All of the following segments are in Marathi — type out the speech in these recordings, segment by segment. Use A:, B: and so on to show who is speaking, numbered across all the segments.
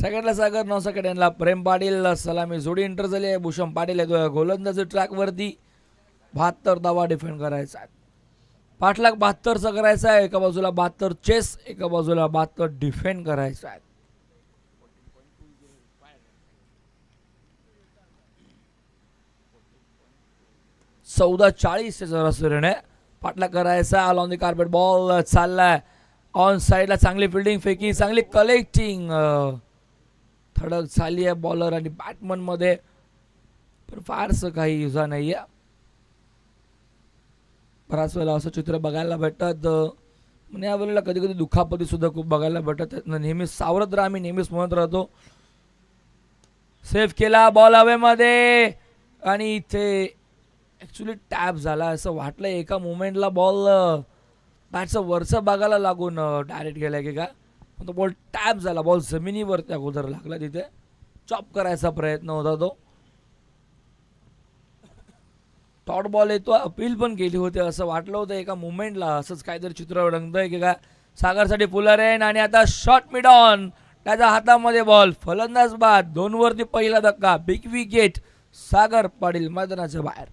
A: सेकंडला सागर, 9 सेकंडला प्रेम पाटील. सलामी जोडी एंटर झाली आहे. भूषण पाटील येतोय गोलंदाजी ट्रॅकवरती. 72 धावा डिफेंड करायचा आहे. पाठलाग 72चा करायचा आहे. एका बाजूला 72 चेस, एका बाजूला 72 डिफेंड करायचा आहे. चौदा 40 सरासरीने पाठलाग करायचा. ऑन द कार्पेट बॉल चाललाय ऑन साईडला. चांगली फिल्डिंग, फेकी, चांगली कलेक्टिंग. थडक झाली आहे बॉलर आणि बॅटमन मध्ये, पण फारसं काही युजा नाहीये. बराच वेळेला असं चित्र बघायला भेटत. म्हणजे या वेळेला कधी कधी दुखापती सुद्धा खूप बघायला भेटत. नेहमी सावरत राहा, आम्ही नेहमीच म्हणत राहतो. सेव्ह केला बॉल हवेमध्ये आणि इथे ॲक्च्युली टॅप झाला असं वाटलं. एका मुवमेंटला बॉल बॅटचं वरचं भागाला लागून डायरेक्ट गेला की काय, तो बॉल टॅप झाला. बॉल जमिनीवरती अगोदर लागला. तिथे चॉप करायचा प्रयत्न होता तो. टॉट बॉल येतो, अपील पण केली होती असं वाटलं होतं एका मुवमेंटला. असंच काहीतरी चित्र रंगतंय की काय. सागरसाठी पुलर आहे आणि आता शॉट मिड ऑन. त्याच्या हातामध्ये बॉल, फलंदाज बाद. 2 वरती पहिला धक्का, बिग विकेट. सागर पाटील मैदानाच्या बाहेर.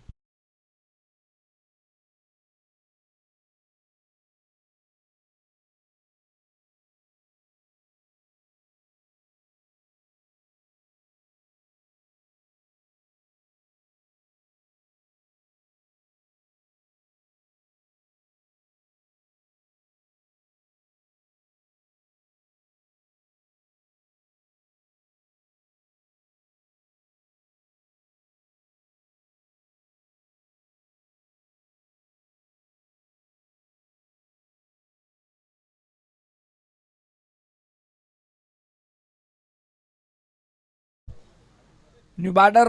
A: न्यू बॅटर,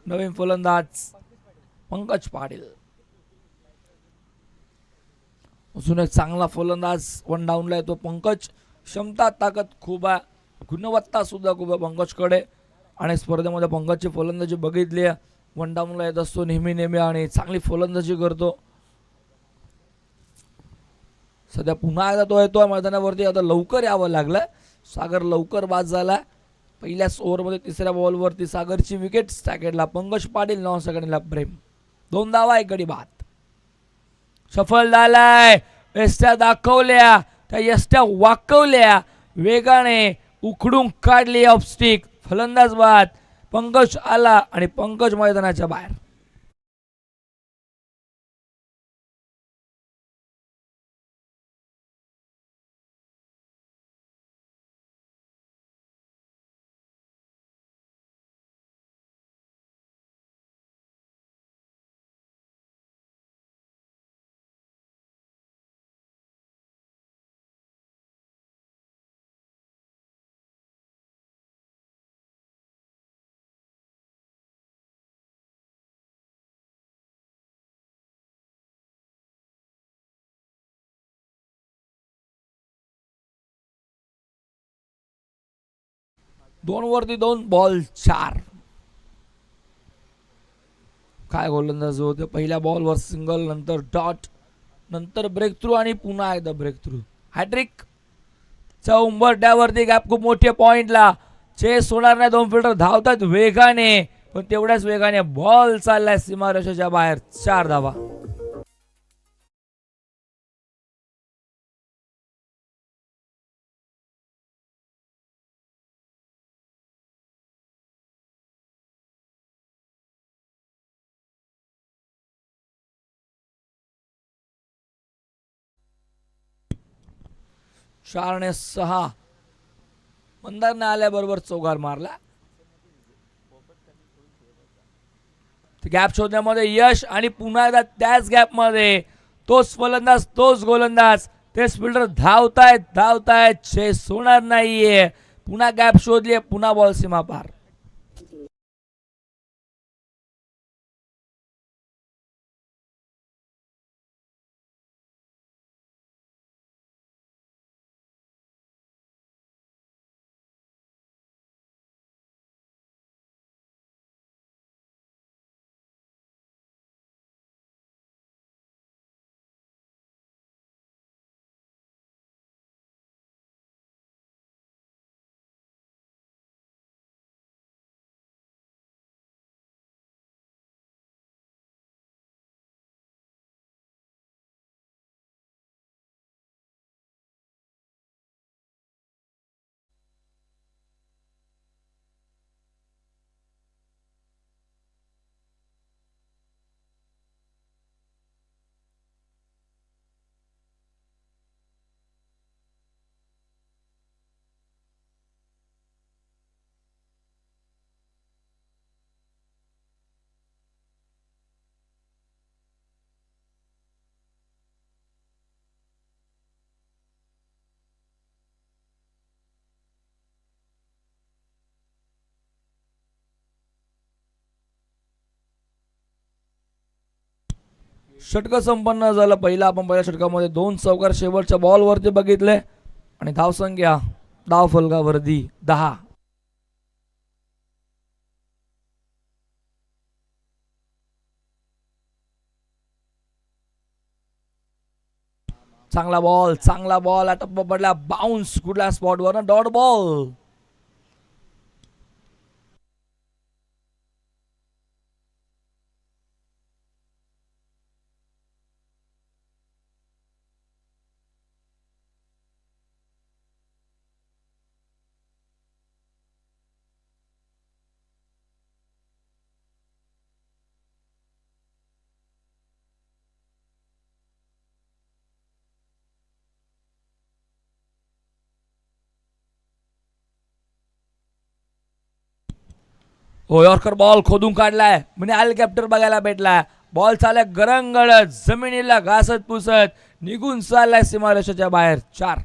A: नवीन फलंदाज पंकज पाटील. अजून एक चांगला फलंदाज वन डाऊनला येतो पंकज. क्षमता, ताकद खूप आहे, गुणवत्ता सुद्धा खूप आहे पंकजकडे. आणि स्पर्धेमध्ये पंकजची फलंदाजी बघितली आहे. वन डाऊनला येत असतो नेहमी आणि चांगली फलंदाजी करतो. सध्या पुन्हा एकदा तो येतोय मैदानावरती. आता लवकर यावं लागलं. सागर लवकर बाद झाला. पहिल्याच ओव्हरमध्ये 3ऱ्या बॉलवरती सागरची विकेट. स्टॅकेटला पंकज पाटील, 9 सेकंडला प्रेम. 2 धावा, 1 गडी बाद. सफल झालाय. यष्ट्या दाखवल्या, त्या यष्ट्या वाकवल्या, वेगाने उखडून काढली ऑफ स्टिक. फलंदाज बाद. पंकज आला आणि पंकज मैदानाच्या बाहेर. दोन वरती 2 बॉल 4. काय गोलंदाज होते. पहिल्या बॉलवर सिंगल, नंतर डॉट, नंतर ब्रेक थ्रू आणि पुन्हा एकदा ब्रेक थ्रू. हॅट्रिक च्या उंबरट्यावरती गॅप खूप मोठ्या पॉइंटला. चेस होणार नाही. 2 फिल्डर धावतात वेगाने, पण तेवढ्याच वेगाने बॉल चाललाय सीमारेषेच्या बाहेर. 4 धावा. चार 6 मंदारने आल्याबरोबर चौकार मारला. गॅप शोधण्यामध्ये यश आणि पुन्हा एकदा त्याच गॅपमध्ये तोच फलंदाज, तोच गोलंदाज, तेच फिल्डर धावतायत. चेस होणार नाहीये. पुन्हा गॅप शोधलीये, पुन्हा बॉल सीमा पार. षटक संपन्न झालं. पहिल्या षटकामध्ये 2 चौकार शेवटच्या बॉलवरती बघितले आणि धावसंख्या धाव फलकावरती 10. चांगला बॉल टप्पा पडला. बाउन्स कुठल्या स्पॉटवर डॉट बॉल. हो, यॉर्कर बॉल खोदून काढलाय म्हणजे आल कॅप्टर बघायला भेटलाय. बॉल चाललाय गरंगळत जमिनीला घासत पुसत निघून चाललाय सीमारेषेच्या बाहेर. 4.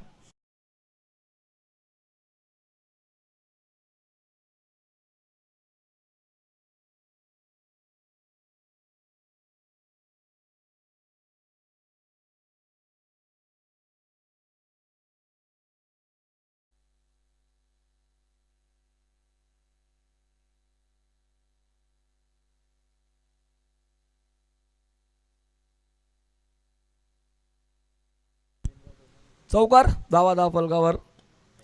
A: चौकार धाव फलकावर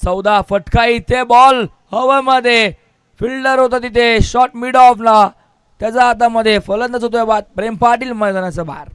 A: 14. फटका इथे बॉल हवेमध्ये. फिल्डर होता तिथे शॉट मिड ऑफला. त्याच्या हातामध्ये फलंदाज होतोय बाद. प्रेम पाटील मैदानाच्या बाहेर.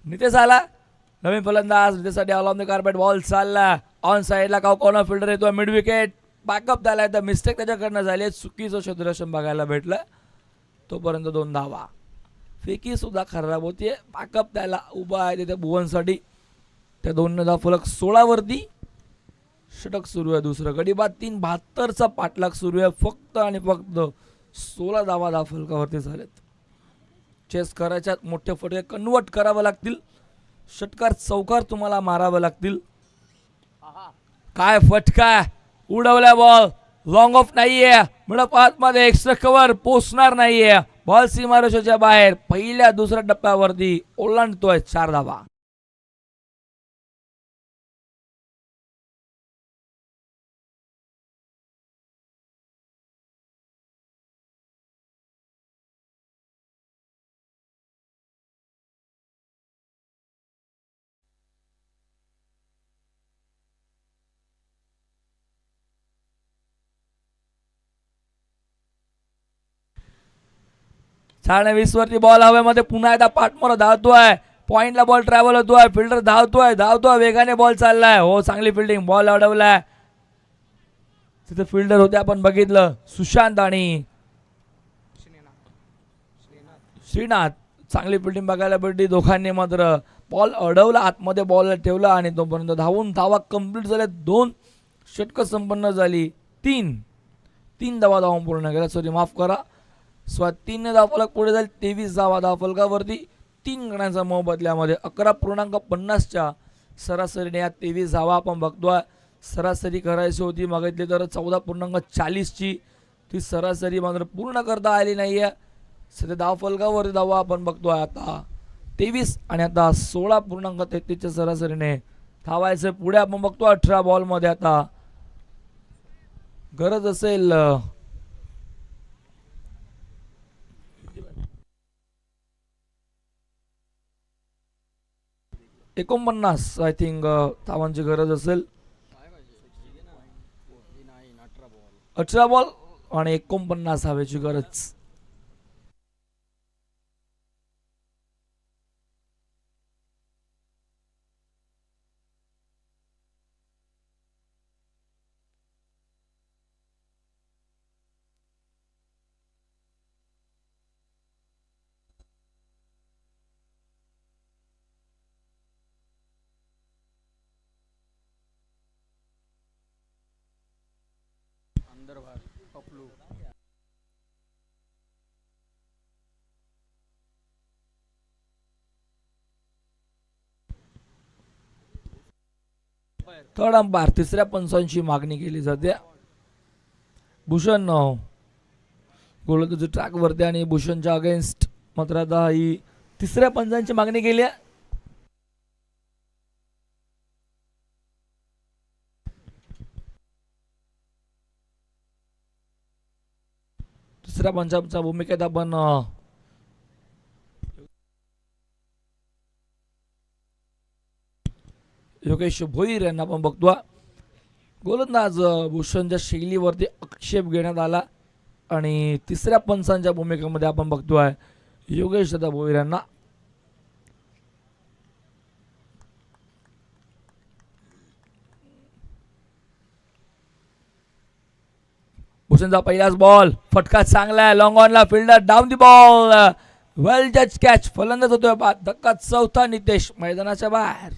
A: नितेश आला नवीन फलंदाज. नितेशसाठी all on the carpet. Ball चालला ऑन साइडला. कॉर्नर फिल्डर येतो मिड विकेट. बॅकअप झालाय तर मिस्टेक त्याच्याकडनं झाली. चुकीचं क्षेत्ररक्षण बघायला भेटलं. तोपर्यंत 2 धावा. फेकी सुद्धा खराब होतीये. बॅकअप त्याला उभा आहे तिथे भुवनसाठी. त्या 2 धाव फलक 16 वरती. षटक सुरू आहे दुसरं. गडी बाद 3-72चा पाठलाग सुरू आहे. फक्त आणि फक्त 16 धावा धाव फलकावरती झालेत. चेस करायच्या मोठे फटके कन्वर्ट करावं लागतील. षटकार चौकार तुम्हाला मारावं लागतील. काय फटका उडवल्या बॉल. लॉंग ऑफ नाहीये. मिडप आतमध्ये एक्स्ट्रा कव्हर पोचणार नाहीये. बॉल सीमारेषेच्या बाहेर. पहिल्या दुसऱ्या टप्प्यावरती ओलांडतोय. 4 धावा. साडे 20 वरती बॉल हवेमध्ये. पुन्हा एकदा पाठमोर धावतोय. पॉइंटला बॉल ट्रॅव्हल होतोय. फिल्डर धावतोय वेगाने. बॉल चाललाय. हो, चांगली फिल्डिंग. बॉल अडवलाय. तिथे फिल्डर होते आपण बघितलं सुशांत आणि श्रीनाथ. चांगली फिल्डिंग बघायला भेटली दोघांनी. मात्र बॉल अडवला आतमध्ये. बॉल ठेवला आणि तोपर्यंत धावून धावा कंप्लीट झाल्या. 2 षटकं संपन्न झाली. 3 धावा धावून पूर्ण केल्या. सॉरी माफ करा. 3 धाव फलक पुढे जाईल. 23 धावा धाव फलकावरती. 3 गणांच्या मोबदल्यामध्ये 11.50च्या सरासरीने या 23 धावा आपण बघतोय. सरासरी करायची होती मागितली तर 14.40ची. ती सरासरी मात्र पूर्ण करता आली नाहीये. सध्या धाव फलकावरती धावा आपण बघतोय आता 23 आणि आता 16.33च्या सरासरीने धावायचं. पुढे आपण बघतो 18 बॉलमध्ये आता गरज असेल 49 आय थिंक धावांची गरज असेल. 18 बॉल आणि 49 हवेची गरज. थर्ड अंपायर तिसऱ्या पंचांची मागणी केली जाते. भूषण गोलंदाजी ट्रॅक वरती आणि भूषणच्या अगेन्स्ट मात्र आता ही तिसऱ्या पंचांची मागणी केली आहे. तिसऱ्या पंचांच्या भूमिकेत आपण योगेश भोईर यांना आपण बघतो. गोलंदाज भूषणच्या शैलीवरती आक्षेप घेण्यात आला आणि तिसऱ्या पंचांच्या भूमिकेमध्ये आपण बघतोय योगेश दादा भोईर यांना. भूषणचा पहिलाच बॉल फटका चांगला आहे. लॉंग ऑनला fielder down the ball. Well जज कॅच. फलंदाज होतोय बाद. धक्का चौथा. नितेश मैदानाच्या बाहेर.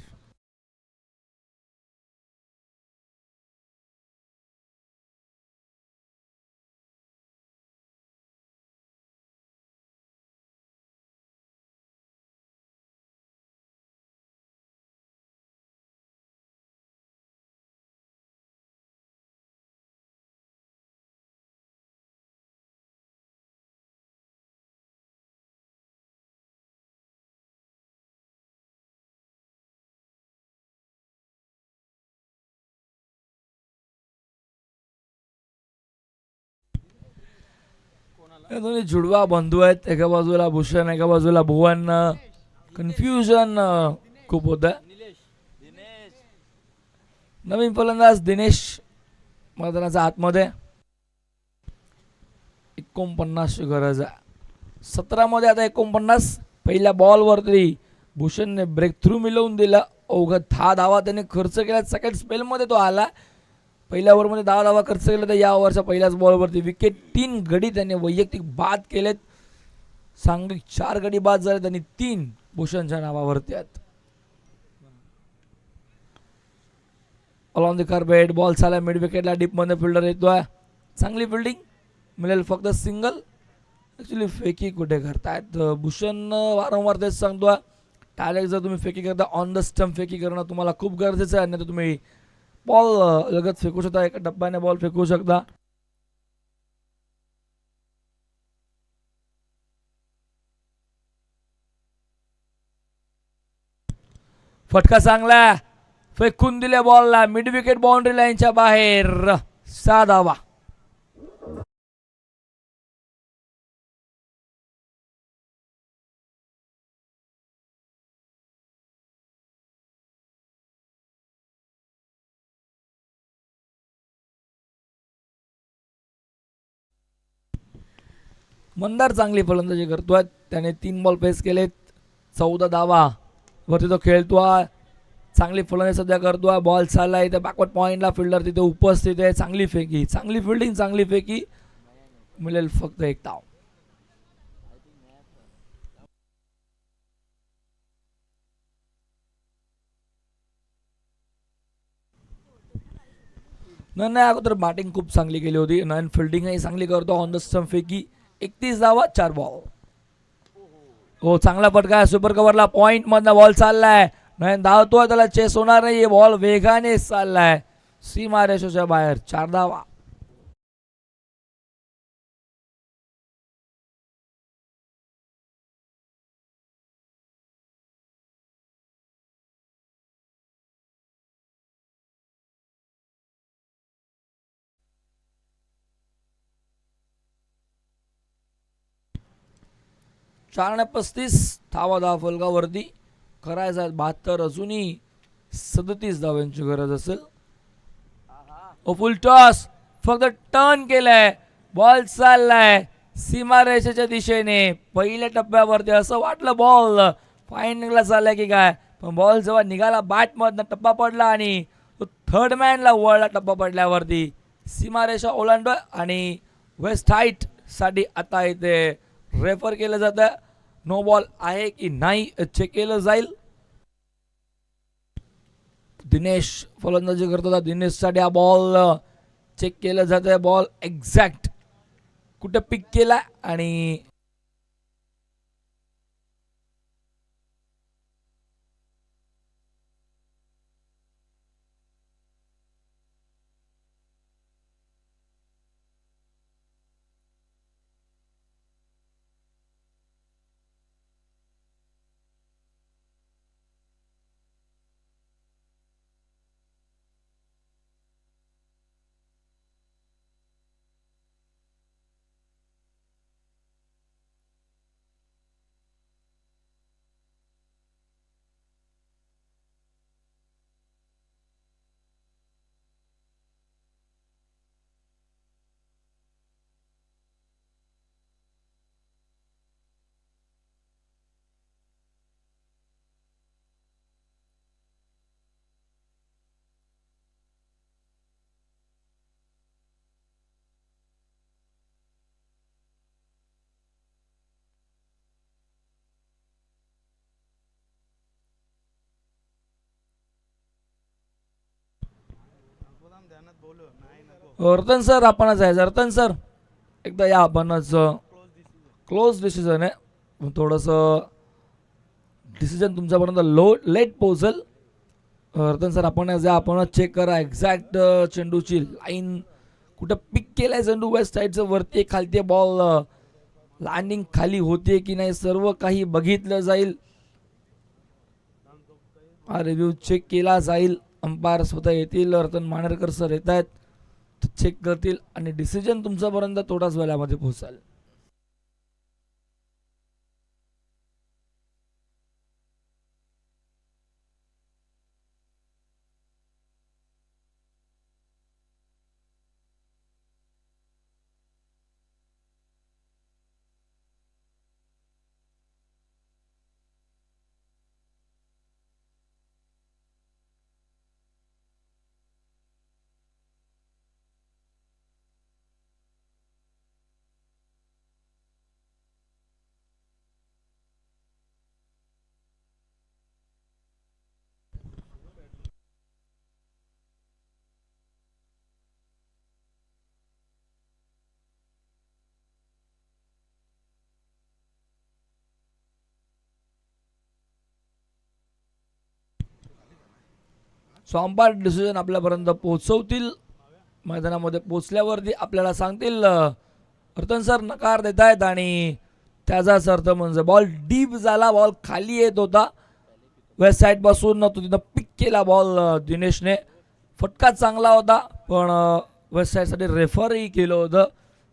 A: हे दोन्ही जुडवा बंधू आहेत. एका बाजूला भूषण एका बाजूला भुवन. कन्फ्युजन खूप होत आहे. नवीन फलंदाज दिनेश मैदानाच्या आतमध्ये. 49 ची गरज आहे. 17 मध्ये आता 49. पहिल्या बॉलवरती भूषणने ब्रेक थ्रू मिळवून दिला. अवघड 10 धावा त्याने खर्च केला. सेकंड स्पेलमध्ये तो आला. पहिल्या ओव्हरमध्ये 10 धावा खर्च केला. तर या ओव्हरच्या पहिल्याच बॉलवरती विकेट. 3 गडी त्याने वैयक्तिक बाद केलेत. सांघिक 4 गडी बाद झाले. त्यांनी 3 भूषणच्या नावावरती आहेत. ऑन द कार्पेट बॉल चाला मिड विकेटला. डीप मध्ये फिल्डर येतोय. चांगली फिल्डिंग मिळेल फक्त सिंगल. ॲक्च्युली फेकी कुठे करतायत भूषण. वारंवार तेच सांगतोय डायरेक्ट जर तुम्ही फेकी करता ऑन द स्टंप फेकी करणं तुम्हाला खूप गरजेचं आहे. नाही तर तुम्ही बॉल लगत फेकू शकता. एका डब्याने बॉल फेकू शकता. फटका चांगला. फेकून दिले बॉलला. मिड विकेट बाउंड्री लाईनच्या बाहेर. 6 धावा. मंदार चांगली फलंदाजी करतोय. त्याने 3 बॉल फेस केलेत. 14 धावा वरती तो खेळतोय. चांगली फलंदाजी सध्या करतोय. बॉल चालला इथे बॅकवर्ड पॉइंटला. फिल्डर तिथे उपस्थित आहे. चांगली फेकी. चांगली फिल्डिंग. चांगली फेकी. मिळेल फक्त 1 धाव. नाही अगोदर बॅटिंग खूप चांगली केली होती. नन फिल्डिंगही चांगली करतो. ऑन द स्टंप फेकी. 31 धावा 4 बॉल. हो चांगला फटका. सुपर कव्हरला पॉइंट मधला बॉल चाललाय. नयन धावतोय. त्याला चेस होणार नाही. बॉल वेगाने चाललाय सीमा रेषेच्या बाहेर. 4 धावा. चार 35 धावा फलकावरती. करायचा 72 अजूनही 37 धावांची गरज असेल. फुल टॉस फक्त टर्न केलाय, बॉल चाललाय सीमारेषेच्या दिशेने. पहिल्या टप्प्यावरती असं वाटलं बॉल फायनलला चाललाय की काय, पण बॉल जेव्हा निघाला बॅटमधनं टप्पा पडला आणि थर्ड मॅनला वळला. टप्पा पडल्यावरती सीमारेषा ओलांडोय आणि वेस्ट हाईट साठी आता इथे रेफर केलं जातं. नो बॉल आहे की नाही चेक केलं जाईल. दिनेश फलंदाजी करतो, दिनेशसाठी हा बॉल चेक केलं जात आहे. बॉल एक्झॅक्ट कुठे पिक केला आणि रतन सर आपणच आहे. रतन सर एकदा या, आपणच क्लोज डिसिजन आहे. थोडंसं डिसिजन तुमच्यापर्यंत लेट पोहोचेल. रतन सर आपण जा, आपणच चेक करा एक्झॅक्ट चेंडूची लाईन कुठं पिक केलाय चेंडू. वेस्ट साईडचं वरती खालती बॉल लँडिंग खाली होते की नाही सर्व काही बघितलं जाईल. हा रिव्ह्यू चेक केला जाईल. अंपायर स्वतः येतील, रतन मानेरकर सर येत आहेत, चेक करतील आणि डिसिजन तुमच्यापर्यंत थोड्याच वेळामध्ये पोहोचाल. सो अंपायर डिसिजन आपल्यापर्यंत पोहोचवतील. मैदानामध्ये पोहोचल्यावरती आपल्याला सांगतील. रतन सर नकार देत आहेत आणि त्याचाच अर्थ म्हणजे बॉल डीप झाला, बॉल खाली येत होता वेस्ट साईड पासून, तो तिथं पिक केला बॉल दिनेशने. फटका चांगला होता पण वेस्ट साईडसाठी रेफरही केलं होतं.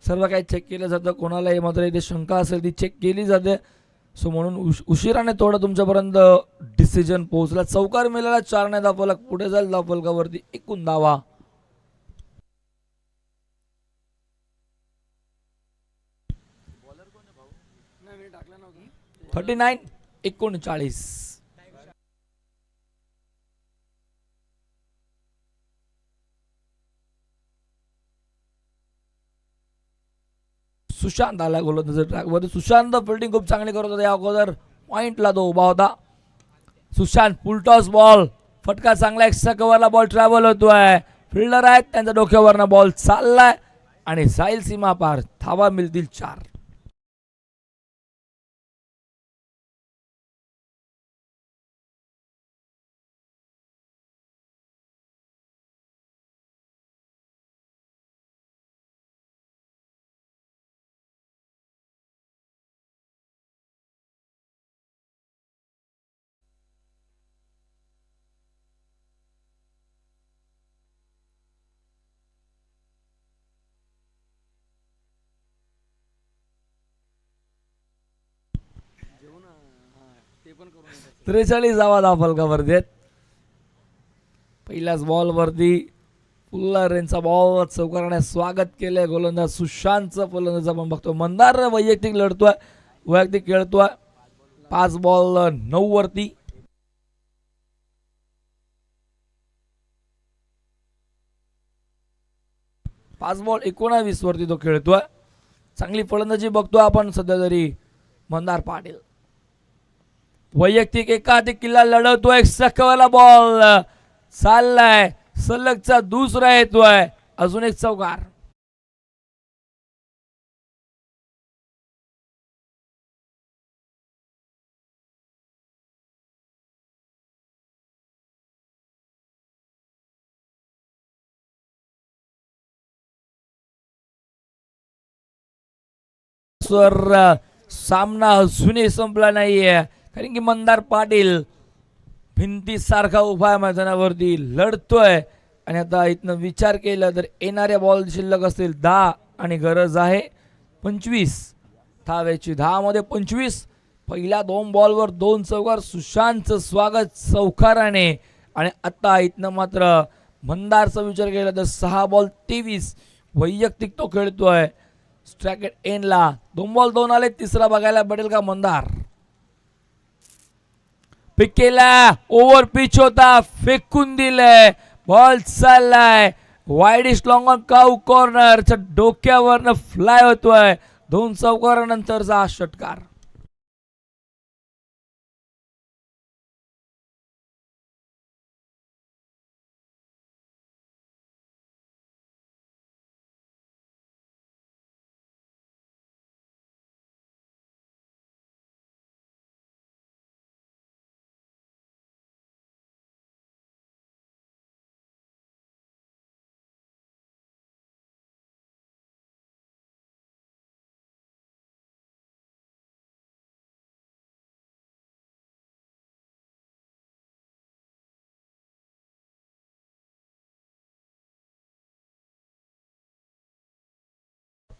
A: सर्व काही चेक केलं जातं, कोणालाही मात्र इथे शंका असेल ती चेक केली जाते. सो म्हणून उशिराने थोडं तुमच्यापर्यंत डिसिजन पोहोचला. चौकार मिळाला, 4 ने धावफलक पुढे जाईल. धावफलकावरती एकूण धावा 39-39. सुशांत आला गोलंदाजी ट्रॅकवरती. सुशांत फिल्डिंग खूप चांगली करत होता. या अगोदर पॉइंटला तो उभा होता. सुशांत फुलटॉस बॉल, फटका चांगला, एक्स्ट्रा कव्हरला बॉल ट्रॅव्हल होतोय. फिल्डर आहेत त्यांच्या डोक्यावरनं बॉल चाललाय आणि जाईल सीमा पार. धावा मिळतील 4. 43 धावा धावफलकावरती आहेत. पहिल्याच बॉल वरती पुल्ला रेनचा बॉल चौकाराने स्वागत केलंय गोलंदाज सुशांतचं. फलंदाज आपण बघतो मंदार वैयक्तिक लढतोय, वैयक्तिक खेळतोय. 5 बॉल 9 वरती. पाच बॉल 19 वरती तो खेळतोय. चांगली फलंदाजी बघतोय आपण सध्या तरी मंदार पाटील. वैयक्तिक एकाधिक किल्ला लढवतोय. सकवाला बॉल चाललाय, सलगचा दुसरा येतोय. अजून एक चौकार. सामना अजूनही संपला नाहीये, कारण की मंदार पाटील भिंती सारखा उभा मैदानावरती लढतोय. आणि आता इथनं विचार केला तर येणाऱ्या बॉल शिल्लक असतील 10 आणि गरज आहे 25 धावेची. 10 मध्ये 25. पहिल्या 2 बॉलवर 2 चौकार. सुशांतचं स्वागत चौकाराने. आणि आता इथनं मात्र मंदारचा विचार केला तर 6 बॉल 23 वैयक्तिक तो खेळतोय. स्ट्राइक एंडला 2 बॉल 2 आले. तिसरा बघायला भेटेल का मंदार. पिक केला, ओव्हर पिच होता, फेकून दिलंय. बॉल चाललाय वाईडिश लॉंग ऑन काऊ कॉर्नरच्या डोक्यावरनं फ्लाय होतोय. 2 चौकारानंतरचा हा षटकार.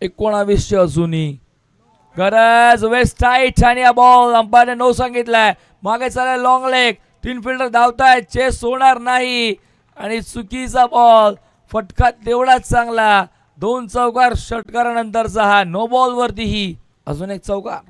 A: एकोणावीसशे अजूनही गरज. वेस्ट टाईट आणि हा बॉल अंपायरने नो सांगितलाय. मागे चाललाय लॉंग लेग. 3 फिल्डर धावताय, चेस होणार नाही. आणि चुकीचा बॉल. फटका तेवढाच चांगला. 2 चौकार षटकारानंतरचा हा. नो बॉल वरती ही अजून एक चौकार.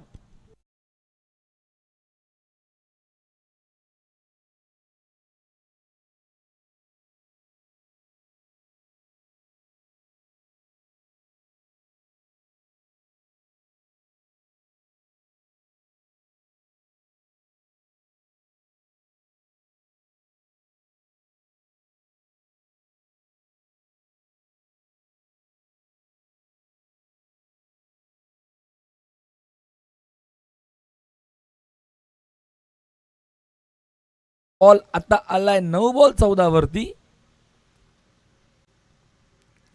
A: बॉल आता आलाय 9 बॉल 14 वरती.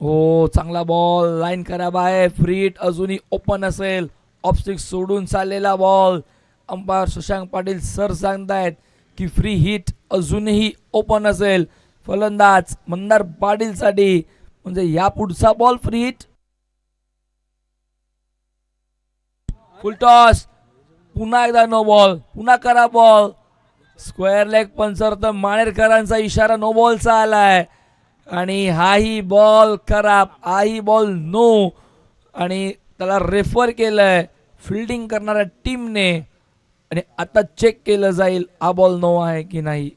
A: हो, चांगला बॉल. लाईन खराब आहे. फ्री हिट अजूनही ओपन असेल. ऑफ स्टिक सोडून चाललेला ball. Umpire Shashank Patil sir सांगतायत की फ्री हिट अजूनही ओपन असेल. फलंदाज मंदार पाटील साठी म्हणजे या पुढचा बॉल फ्री हिट. फुल टॉस. पुन्हा एकदा नो बॉल. पुन्हा करा बॉल. स्क्वेअर लेग पंचर तर माणेरकरांचा इशारा नो बॉलचा आलाय. आणि हाही बॉल खराब. हाही बॉल नो. आणि त्याला रेफर केलंय फिल्डिंग करणाऱ्या टीमने. आणि आता चेक केलं जाईल हा बॉल नो आहे की नाही.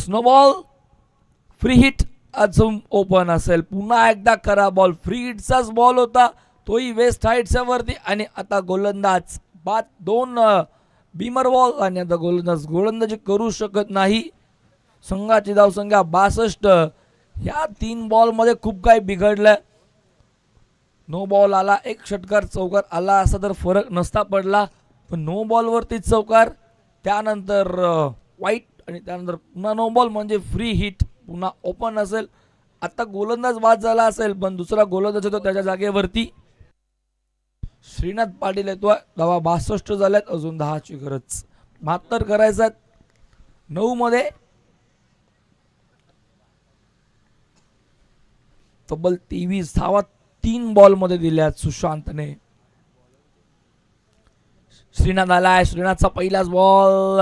A: No ball. फ्री हिट अजून ओपन असेल. पुन्हा एकदा करा बॉल. फ्री हिटचाच बॉल होता, तोही वेस्ट हाईटच्या वरती. आणि आता गोलंदाज बाद 2 बीमर बॉल. आणि आता गोलंदाजी करू शकत नाही. संघाची धावसंख्या 62. ह्या 3 बॉल मध्ये खूप काही बिघडलं. नो बॉल आला, 1 षटकार चौकार आला असा तर फरक नसता पडला. पण नो बॉल वरती चौकार, त्यानंतर वाईट, आणि त्यानंतर पुन्हा नो बॉल म्हणजे फ्री हिट. पुन्हा ओपन असेल. आता गोलंदाज बाद झाला असेल, पण दुसरा गोलंदाज येतो त्याच्या जागेवरती. श्रीनाथ पाटील येतोय. धावा 62 झाल्यात. अजून 10ची गरज. 72 करायचं 9 मध्ये. तब्बल 23 धावा 3 बॉलमध्ये दिल्यात सुशांतने. श्रीनाथ आलाय, श्रीनाथचा पहिलाच बॉल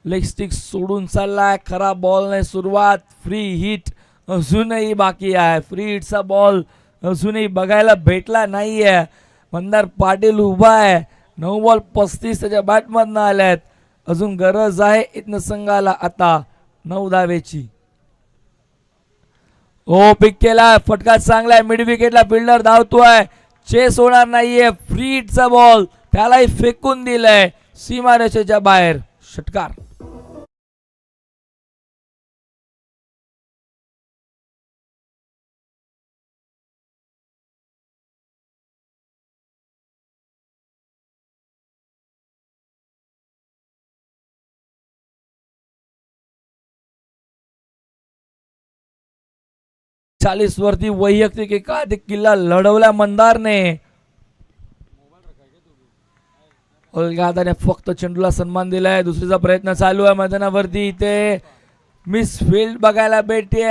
A: लेग स्टिक सोडून चाललाय. खरा बॉल नाही, सुरुवात फ्री हिट अजूनही बाकी आहे. फ्री हिटचा बॉल अजूनही बघायला भेटला नाहीये. मंदार पाटील उभा आहे. 9 बॉल 35 त्याच्या बॅटमधनं आल्यात. अजून गरज आहे इथनं संघाला आता 9 धावेची. हो, पिक केला, फटका चांगला आहे. मिड विकेटला फिल्डर धावतोय, चेस होणार नाहीये. फ्री हिटचा बॉल त्यालाही फेकून दिलाय सीमारेषेच्या बाहेर. षटकार. चाळीस वरती वैयक्तिक एकाधिक किल्ला लढवला मंदारने. हाताने फक्त चेंडूला सन्मान दिलाय. दुसरीचा प्रयत्न चालू आहे मैदानावरती. इथे मिस फील्ड बघायला भेटते.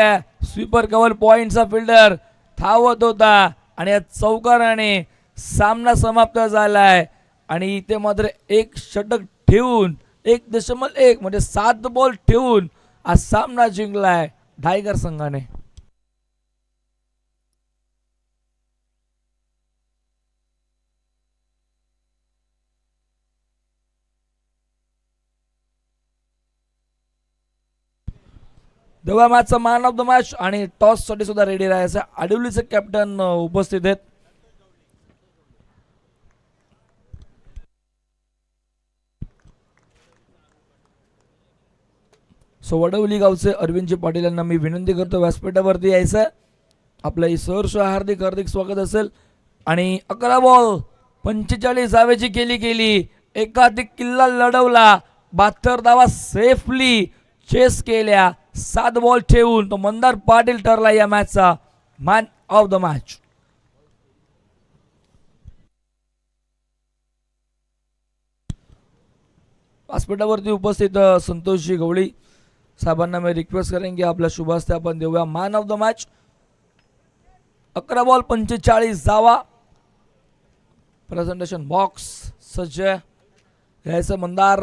A: स्वीपर कव्हर पॉइंटचा फिल्डर धावत होता आणि या चौकाराने सामना समाप्त झालाय. आणि इथे मात्र एक षटक ठेवून 1.1 म्हणजे 7 बॉल ठेवून हा सामना जिंकलाय टायगर संघाने. तेव्हा मॅचचा मॅन ऑफ द मॅच आणि टॉस साठी सुद्धा रेडी राहायचं. आडिवलीचे कॅप्टन उपस्थित आहेत. सो वडवली गावचे अरविंदजी पाटील यांना मी विनंती करतो व्यासपीठावरती यायचं. आपलं सहर्ष हार्दिक हार्दिक स्वागत असेल. आणि 11 बॉल 45 धावेची केली. एकाधिक किल्ला लढवला. 72 धावा सेफली चेस केल्या. 7 बॉल ठेवून तो मंदार पाटील ठरला या मॅचचा मॅन ऑफ द मॅच. व्यासपीठावरती उपस्थित संतोषजी गवळी साहेबांना मी रिक्वेस्ट करेन की आपल्या शुभ हस्ते आपण देऊया man of the match. 11 ball 45 धावा. प्रेझेंटेशन बॉक्स सज्ज यायचं. मंदार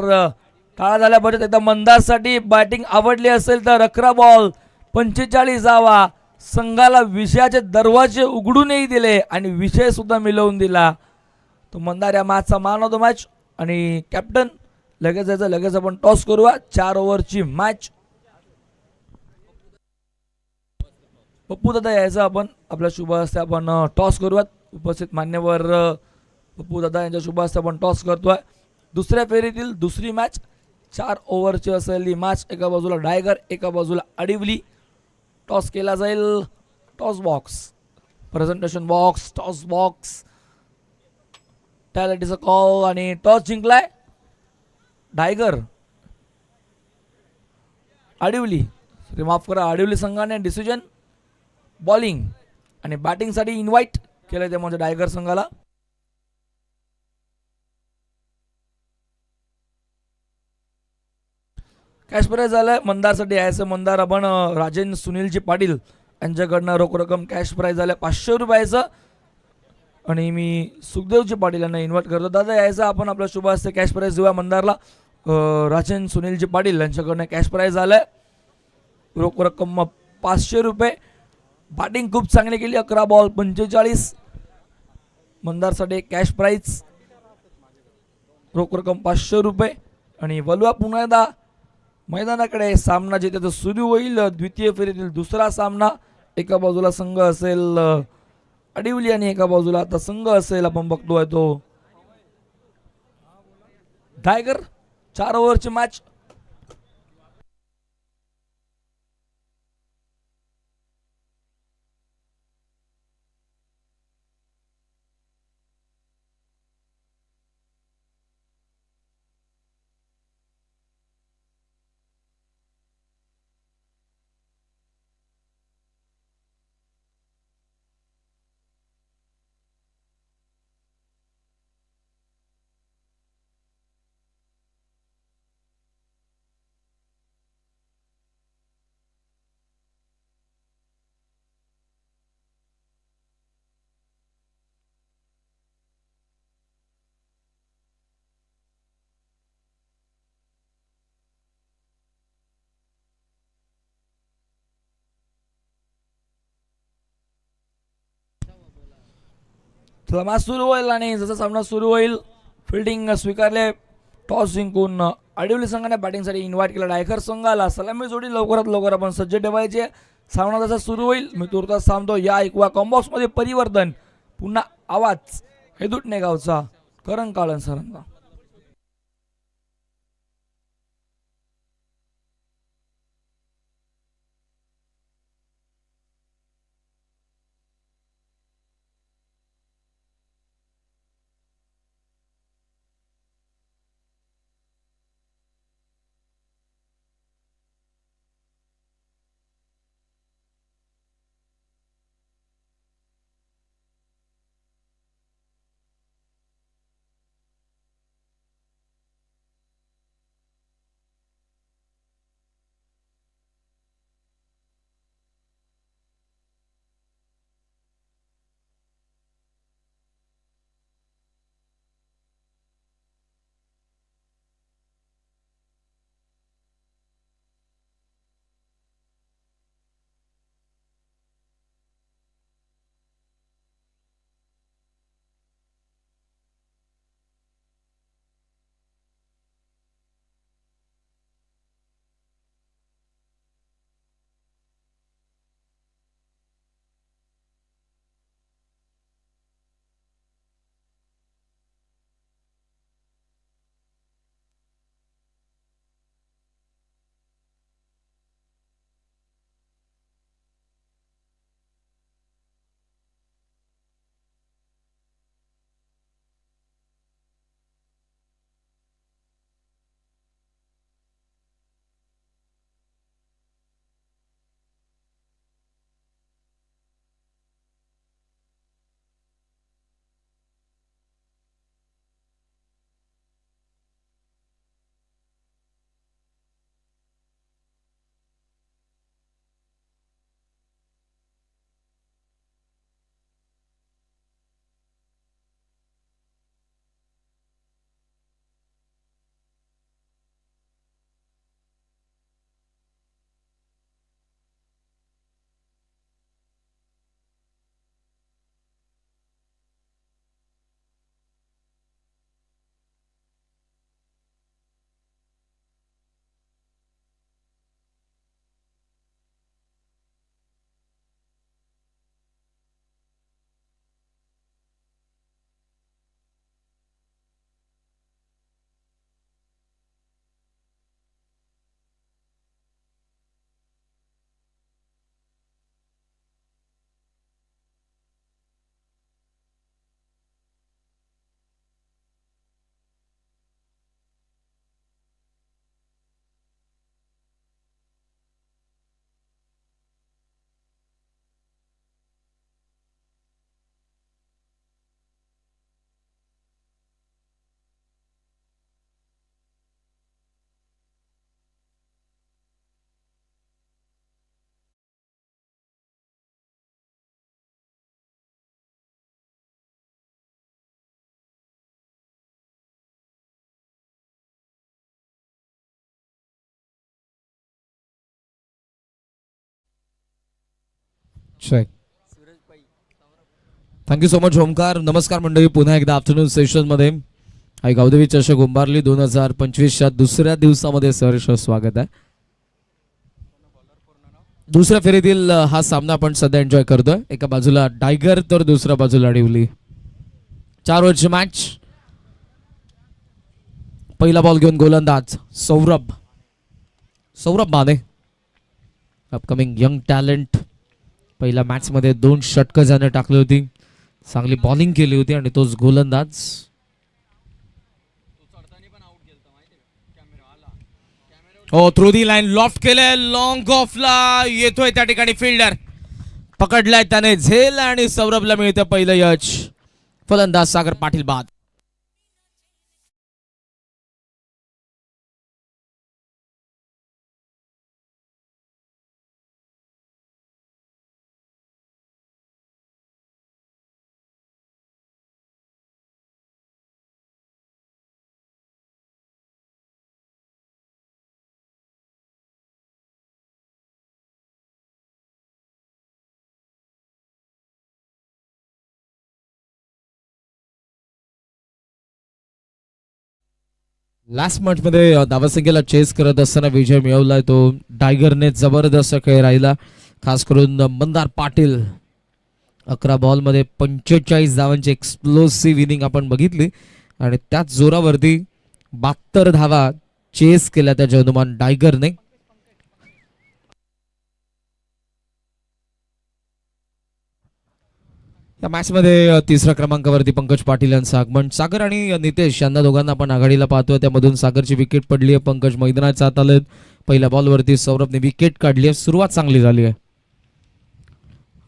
A: टाळा झाल्या पाहिजे. एकदा मंदारसाठी बॅटिंग आवडली असेल तर 11 बॉल 45 धावा संघाला विजयाचे दरवाजे उघडूनही दिले आणि विजय सुद्धा मिळवून दिला. तो मंदार या मॅचचा मॅन ऑफ द मॅच आणि कॅप्टन. लगेच आपण टॉस करूया. 4 ओव्हरची मॅच. पप्पू दादा यायचं आपण आपल्या शुभ हस्ते आपण टॉस करूयात. उपस्थित मान्यवर पप्पू दादा यांच्या शुभ हस्ते आपण टॉस करतोय. दुसऱ्या फेरीतील दुसरी मॅच 4 ओव्हरची असलेली मॅच. एका बाजूला टायगर, एका बाजूला आडिवली. टॉस केला जाईल. Toss box, presentation box, toss box. टॅलेंटीचा कॉल आणि टॉस जिंकलाय टायगर. आडिवली, माफ करा, आडिवली संघाने डिसिजन बॉलिंग आणि बॅटिंगसाठी इन्व्हाइट केलं ते म्हणजे टायगर संघाला. कॅश प्राइज झालंय मंदारसाठी यायचं. मंदार आपण राजेन सुनीलजी पाटील यांच्याकडनं रोख रक्कम कॅश प्राइज झालं 500 रुपयाचं. आणि मी सुखदेवजी पाटील यांना इन्व्हाइट करतो. दादा यायचं आपण आपल्या शुभ हस्ते कॅश प्राइज देऊया मंदारला. राजेन सुनीलजी पाटील यांच्याकडनं कॅश प्राइज झालंय रोख रक्कम 500 रुपये. बॅटिंग खूप चांगली केली. 11 बॉल 45 मंदारसाठी कॅश प्राइज रोख रक्कम 500 रुपये. आणि वलवा पुन्हा एकदा मैदानाकडे. सामना जिथे तो सुरू होईल. द्वितीय फेरीतील दुसरा सामना. एका बाजूला संघ असेल आडिवली आणि एका बाजूला आता संघ असेल आपण बघतोय तो टायगर. 4 ओव्हरची मॅच. मॅच सुरू होईल आणि जसा सामना सुरू होईल फिल्डिंग स्वीकारले. टॉस जिंकून आडिवली संघाने बॅटिंगसाठी इन्व्हाइट केला. डायकर संघाला सलामी जोडी लवकरात लवकर आपण सज्ज ठेवायचे. सामना जसा सुरू होईल मी तुर्तास थांबतो. या ऐकवा कॉम्बॉक्समध्ये परिवर्तन. पुन्हा आवाज हेदुटणे गावचा करण काळन सरांचा.
B: Check. Thank you so much Omkar. नमस्कार मंडळी, पुन्हा एकदा आफ्टरनून सेशनमध्ये आई गावदेवी चषक उंबारली 2025च्या दुसऱ्या दिवसामध्ये सहर्ष स्वागत आहे. दुसऱ्या फेरीतील हा सामना आपण सध्या एन्जॉय करतोय. एका बाजूला टायगर तर दुसऱ्या बाजूला आडिवली. 4 ओव्हरची मॅच. पहिला बॉल घेऊन गोलंदाज Saurabh Mane, upcoming young talent. पहिल्या मॅच मध्ये 2 षटकं ज्याने टाकली होती, चांगली बॉलिंग केली होती आणि तोच गोलंदाज. हो, थ्रू दी लाईन लॉफ्ट केलंय, लॉंग ऑफला येतोय त्या ठिकाणी फिल्डर. पकडलाय त्याने झेल आणि सौरभला मिळतं पहिलं यश. फलंदाज सागर पाटील बाद. लास्ट मॅच मध्ये धावसंख्येला चेस करत असताना विजय मिळवलाय तो टायगरने. जबरदस्त खेळ राहिला, खास करून मंदार पाटील 11 बॉलमध्ये 45 धावांची एक्सप्लोसिव्ह इनिंग आपण बघितली आणि त्याच जोरावरती 72 धावा चेस केल्या त्या जनुमान टायगरने. या मॅच मध्ये तिसऱ्या क्रमांकावरती पंकज पाटील यांचं आगमन. सागर आणि नितेश यांना दोघांना आपण आघाडीला पाहतोय. त्यामधून सागरची विकेट पडली आहे. पंकज मैदानाच्या आत आलेत. पहिल्या बॉलवरती सौरभने विकेट काढली आहे. सुरुवात चांगली झाली आहे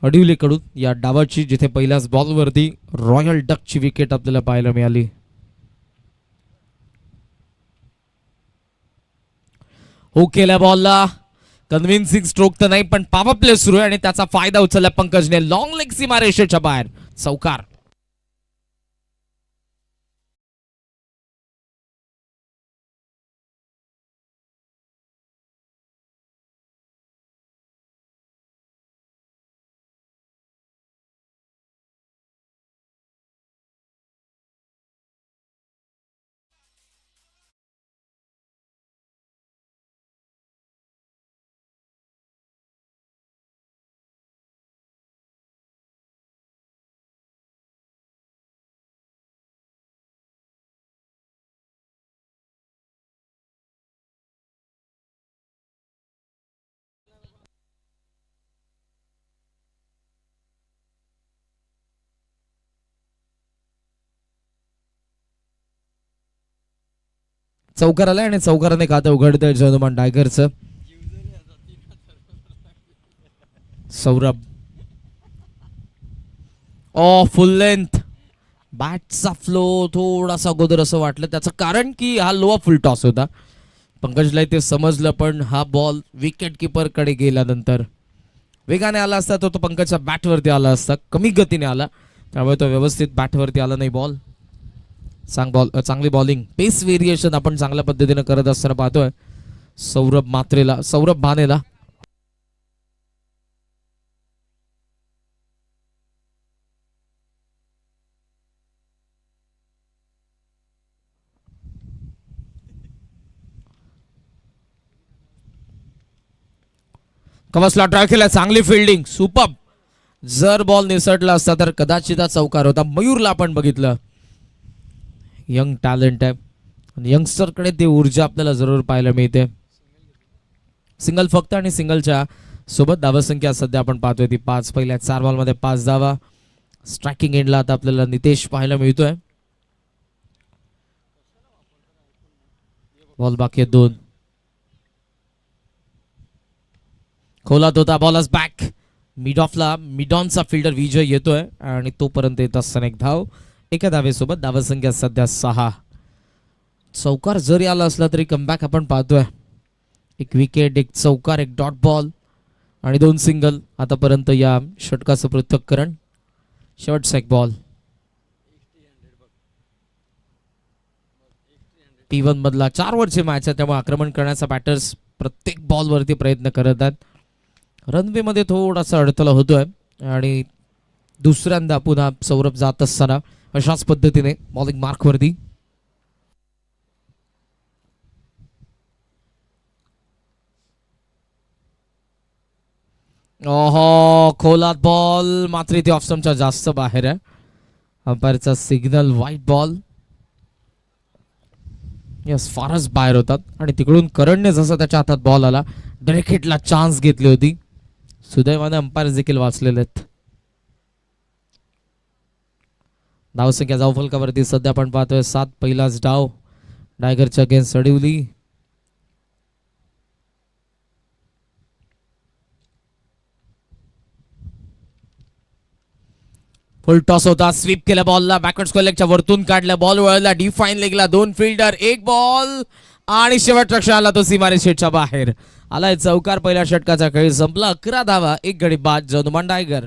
B: अडिवलीकडून या डावाची, जिथे पहिल्याच बॉलवरती रॉयल डकची विकेट आपल्याला पाहायला मिळाली. हो केल्या बॉलला कन्व्हिन्सिंग स्ट्रोक तर नाही, पण पॉवर प्ले सुरू आहे आणि त्याचा फायदा उचलला पंकजने. लॉंग लेग सीमा रेषेच्या बाहेर चौकार. चौकार आलाय आणि चौकाराने खातं उघडतंय जनुमान टायगरचं. Saurabh full length. बॅटचा फ्लो थोडासा अगोदर असं वाटलं, त्याचं कारण की हा लोअर फुल टॉस होता. पंकजला ते समजलं, पण हा बॉल विकेट किपर कडे गेल्यानंतर वेगाने आला असता तो पंकजच्या बॅटवरती आला असता. कमी गतीने आला, त्यामुळे तो व्यवस्थित बॅटवरती आला नाही बॉल. चांगली बॉलिंग, पेस व्हेरिएशन आपण चांगल्या पद्धतीने करत असताना पाहतोय सौरभ भानेला. कवसला ट्राय केला, चांगली फिल्डिंग, सुपर. जर बॉल निसटला असता तर कदाचित हा चौकार होता. मयूरला आपण बघितलं, यंग टॅलेंट आहे आणि यंगस्टरकडे ती ऊर्जा आपल्याला जरूर पाहायला मिळते. सिंगल फक्त, आणि सिंगलच्या सोबत धावसंख्या सध्या आपण पाहतोय ती 5. पहिल्या 4 बॉलमध्ये 5 धावा. स्ट्रायकिंग एंडला आता आपल्याला नितेश पाहायला मिळतोय. बॉल बाकी आहे 2. खोलात होता, बॉलच बॅक मिड ऑफला. मिडॉनचा फिल्डर विजय येतोय आणि तोपर्यंत येत असताना एक धाव. एका धावेसोबत धावसंख्या सध्या 6. चौकार जरी आला असला तरी कमबॅक आपण पाहतोय. एक विकेट, एक चौकार, एक डॉट बॉल आणि 2 सिंगल आतापर्यंत या षटकाचं पृथक्करण. शेवटचा एक बॉल. T1 मधला 4 ओव्हरची मॅच आहे, त्यामुळे आक्रमण करण्याचा बॅटर्स प्रत्येक बॉलवरती प्रयत्न करत आहेत. रनवे मध्ये थोडासा अडथळा होतोय आणि दुसऱ्यांदा पुन्हा सौरभ जात असताना अशाच पद्धतीने बॉलिंग मार्कवरती. ओहो, खोलात बॉल, मात्र इथे ऑफस्टंपच्या जास्त बाहेर आहे. अंपायरचा सिग्नल व्हाईट बॉल. यस, फारच बाहेर होतात आणि तिकडून करणने जसा त्याच्या हातात बॉल आला, डायरेक्ट हिटला चान्स घेतली होती. सुदैवाने अंपायर देखील वाचलेले आहेत. धावसंख्या जाऊ फलकावरती सध्या आपण पाहतोय 7. पहिलाच डाव टायगरच्या अगेन्स्ट अडवली. फुल टॉस होता, स्वीप केला बॉलला, बॅकवर्ड स्क्वेअर लेगच्या वरतून काढला, बॉल वळला डिफाईन लेगला. 2 फिल्डर, 1 बॉल आणि शेवटच्या क्षणाला तो सीमारेषेच्या बाहेर आलाय. चौकार. पहिल्या षटकाचा खेळ संपला. 11 धावा, 1 गडी बाद. जनुमान टायगर.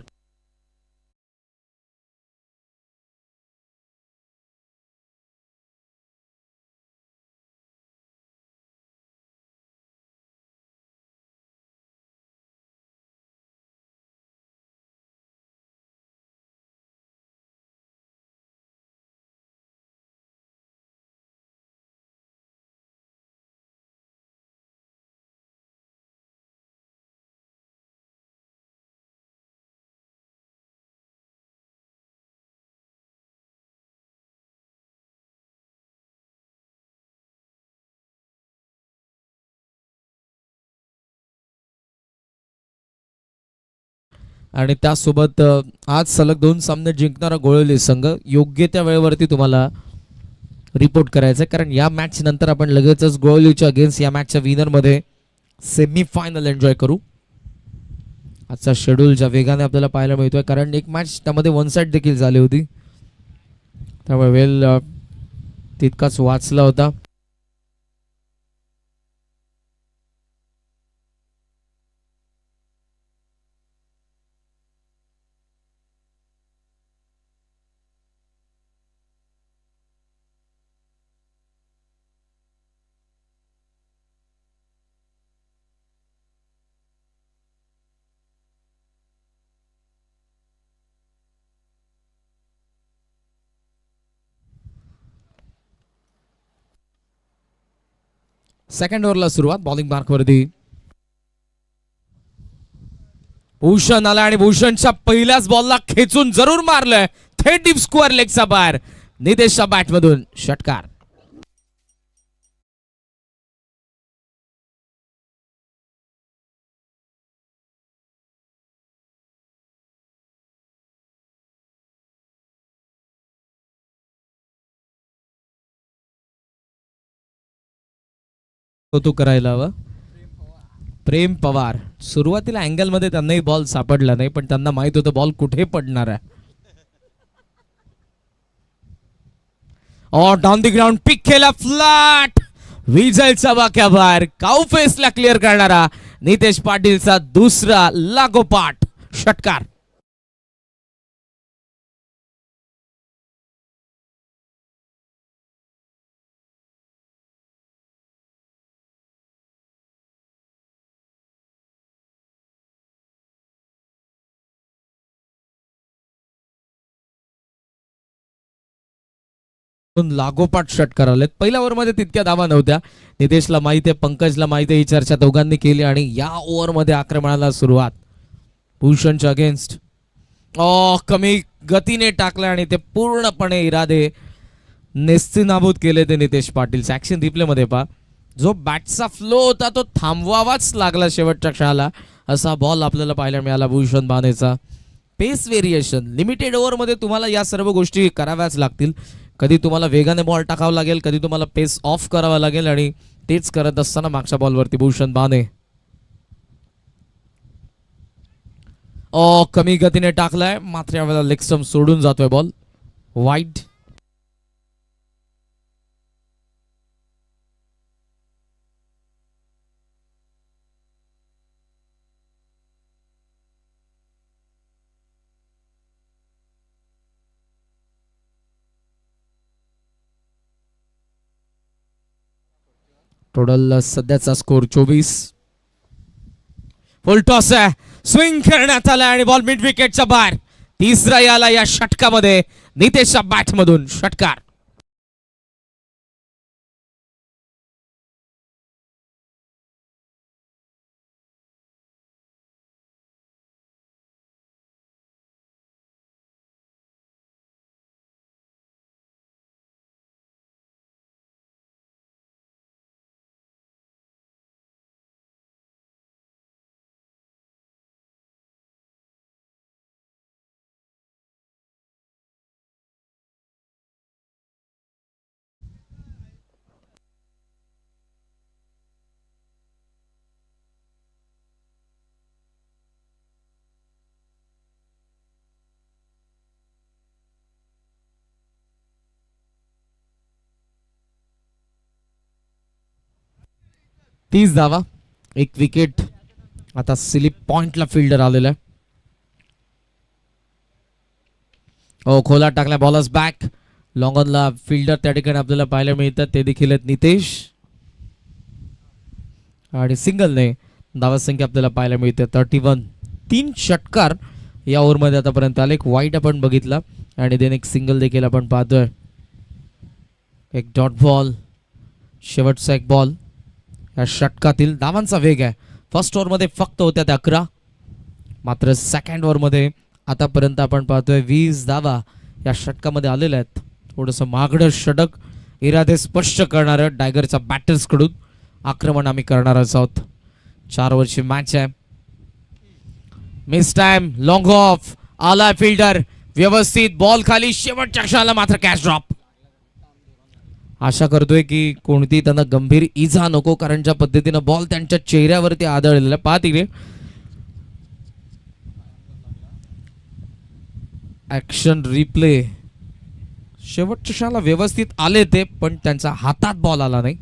B: आणि त्यासोबत आज सलग 2 सामने जिंकणारा गोळवली संघ योग्य त्या वेळेवरती तुम्हाला रिपोर्ट करायचं आहे, कारण या मॅच नंतर आपण लगेचच गोळवलीच्या अगेन्स्ट या मॅचच्या विनरमध्ये सेमीफायनल एन्जॉय करू. आजचा शेड्यूल ज्या वेगाने आपल्याला पाहायला मिळतोय, कारण एक मॅच त्यामध्ये वन साइड देखील झाली होती, त्यामुळे वेळ तितकाच वाचला होता. सेकंड ओव्हरला सुरुवात. बॉलिंग मार्कवरती भूषण आला आणि भूषणच्या पहिल्याच बॉलला खेचून जरूर मारलंय थेट डीप स्क्वेअर लेगचा बाहेर. नितेशच्या बॅटमधून षटकार. कौतुक करायला हवं. प्रेम पवार सुरुवातीला अँगल मध्ये त्यांनाही बॉल सापडला नाही, पण त्यांना माहित होतं बॉल कुठे पडणार आहे. डाऊन दी ग्राउंड पिक केला फ्लॅट. विजयचा वाक्या बाहेर. काऊ फेसला क्लिअर करणारा नितेश पाटीलचा दुसरा लागोपाठ षटकार. लागोपाठ षटकार आलेत. पहिल्या ओव्हरमध्ये तितक्या धावा नव्हत्या. नितेशला माहिती आहे, पंकजला माहिती आहे, ही चर्चा दोघांनी केली आणि या ओव्हरमध्ये आक्रमणाला सुरुवात भूषणच्या अगेन्स्ट. कमी गतीने टाकलं आणि ते पूर्णपणे इरादे नेस्तीनाबूत केले ते नितेश पाटील. ऍक्शन रिप्ले मध्ये पहा, जो बॅटचा फ्लो होता तो थांबवावाच लागला शेवटच्या क्षणाला. असा बॉल आपल्याला पाहायला मिळाला भूषण बानेचा. पेस व्हेरिएशन लिमिटेड ओव्हरमध्ये तुम्हाला या सर्व गोष्टी कराव्याच लागतील. कधी तुम्हाला वेगाने बॉल टाकावा लागेल, कधी तुम्हाला पेस ऑफ करावा लागेल, आणि तेच करत असताना मागच्या बॉलवरती भूषण बाने कमी गतीने टाकलाय, मात्र यावेळेला लेग स्टंप सोडून जातोय बॉल वाईड. टोटल सध्याचा स्कोर 24. फुल टॉस आहे, स्विंग करण्यात आला आणि बॉल मिड विकेटच्या बाहेर. तिसरा याला या षटकामध्ये नितेशच्या बॅटमधून षटकार. तीस धावा, एक विकेट. आता स्लिप पॉइंटला फिल्डर आलेला आहे. खोला टाकला, बॉलर्स बॅक. लॉंग ऑनला फिल्डर त्या ठिकाणी आपल्याला पाहायला मिळतात, ते देखील आहेत नितेश. आणि सिंगलने धावा संख्या आपल्याला पाहायला मिळते 31. 3 षटकार या ओव्हरमध्ये आतापर्यंत आले. एक वाईट आपण बघितला आणि देन एक सिंगल देखील आपण पाहतोय. एक डॉट बॉल, शेवटचा एक बॉल. या षटकातील धावांचा वेग आहे. फर्स्ट ओव्हरमध्ये फक्त होत्या त्या 11, मात्र सेकंड ओव्हरमध्ये आतापर्यंत आपण पाहतोय 20 धावा या षटकामध्ये आलेल्या आहेत. थोडंसं महागडं षटक, इरादे स्पष्ट करणारं टायगरच्या बॅटर्स कडून आक्रमण आम्ही करणार आहोत. 4 ओव्हरची मॅच आहे. मिस टाइम, लॉंग ऑफ, आला फिल्डर, व्यवस्थित बॉल खाली, शेवटच्या क्षणाला मात्र कॅच ड्रॉप. आशा करतोय की कोणती त्यांना गंभीर इजा नको, कारण ज्या पद्धतीनं बॉल त्यांच्या चेहऱ्यावरती आदळलेला. पहा तिकडे ऍक्शन रिप्ले, शेवटच्या क्षणाला व्यवस्थित आले ते, पण त्यांच्या हातात बॉल आला नाही